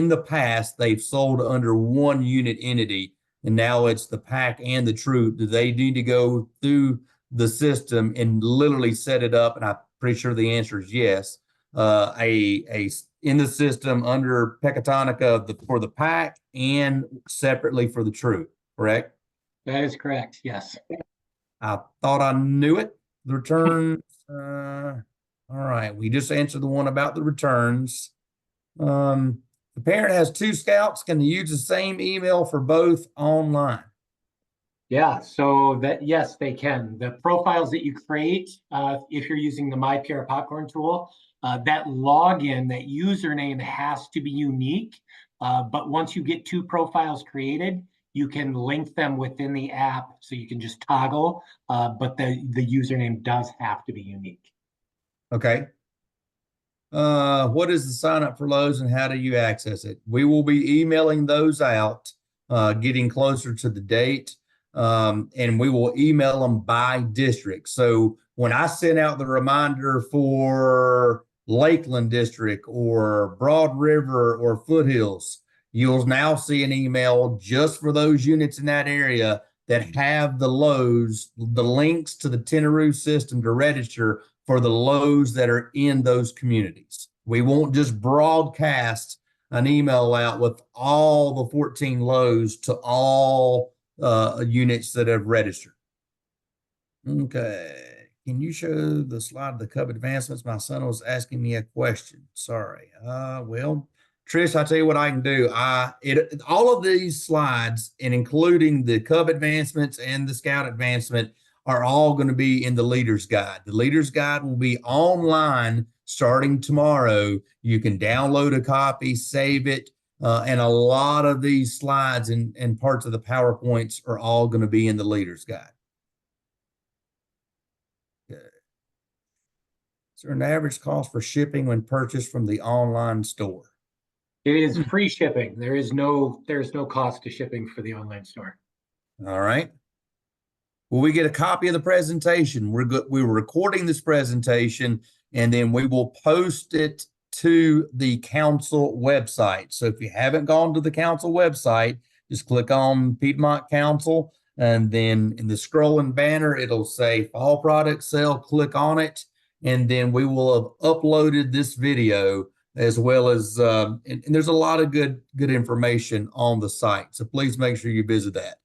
the past they've sold under one unit entity and now it's the pack and the troop, do they need to go through the system and literally set it up? And I'm pretty sure the answer is yes. In the system under Pecatonica for the pack and separately for the troop, correct? That is correct. Yes. I thought I knew it. The returns. All right. We just answered the one about the returns. The parent has 2 scouts. Can they use the same email for both online? Yeah, so yes, they can. The profiles that you create, if you're using the MyPR Popcorn tool, that login, that username has to be unique. But once you get 2 profiles created, you can link them within the app, so you can just toggle, but the username does have to be unique. Okay. What is the sign up for Lowe's and how do you access it? We will be emailing those out, getting closer to the date. And we will email them by district. So when I send out the reminder for Lakeland District or Broad River or Foothills, you'll now see an email just for those units in that area that have the Lowe's, the links to the Tenaroo system to register for the Lowe's that are in those communities. We won't just broadcast an email out with all the 14 Lowe's to all units that have registered. Okay. Can you show the slide of the Cub advancements? My son was asking me a question. Sorry. Well, Trish, I'll tell you what I can do. All of these slides, and including the Cub advancements and the Scout advancement, are all going to be in the Leader's Guide. The Leader's Guide will be online starting tomorrow. You can download a copy, save it, and a lot of these slides and parts of the PowerPoints are all going to be in the Leader's Guide. Okay. Is there an average cost for shipping when purchased from the online store? It is free shipping. There's no cost to shipping for the online store. All right. Will we get a copy of the presentation? We're recording this presentation, and then we will post it to the council website. So if you haven't gone to the council website, just click on Piedmont Council, and then in the scrolling banner, it'll say Fall Product Sale. Click on it, and then we will have uploaded this video, as well as and there's a lot of good information on the site. So please make sure you visit that.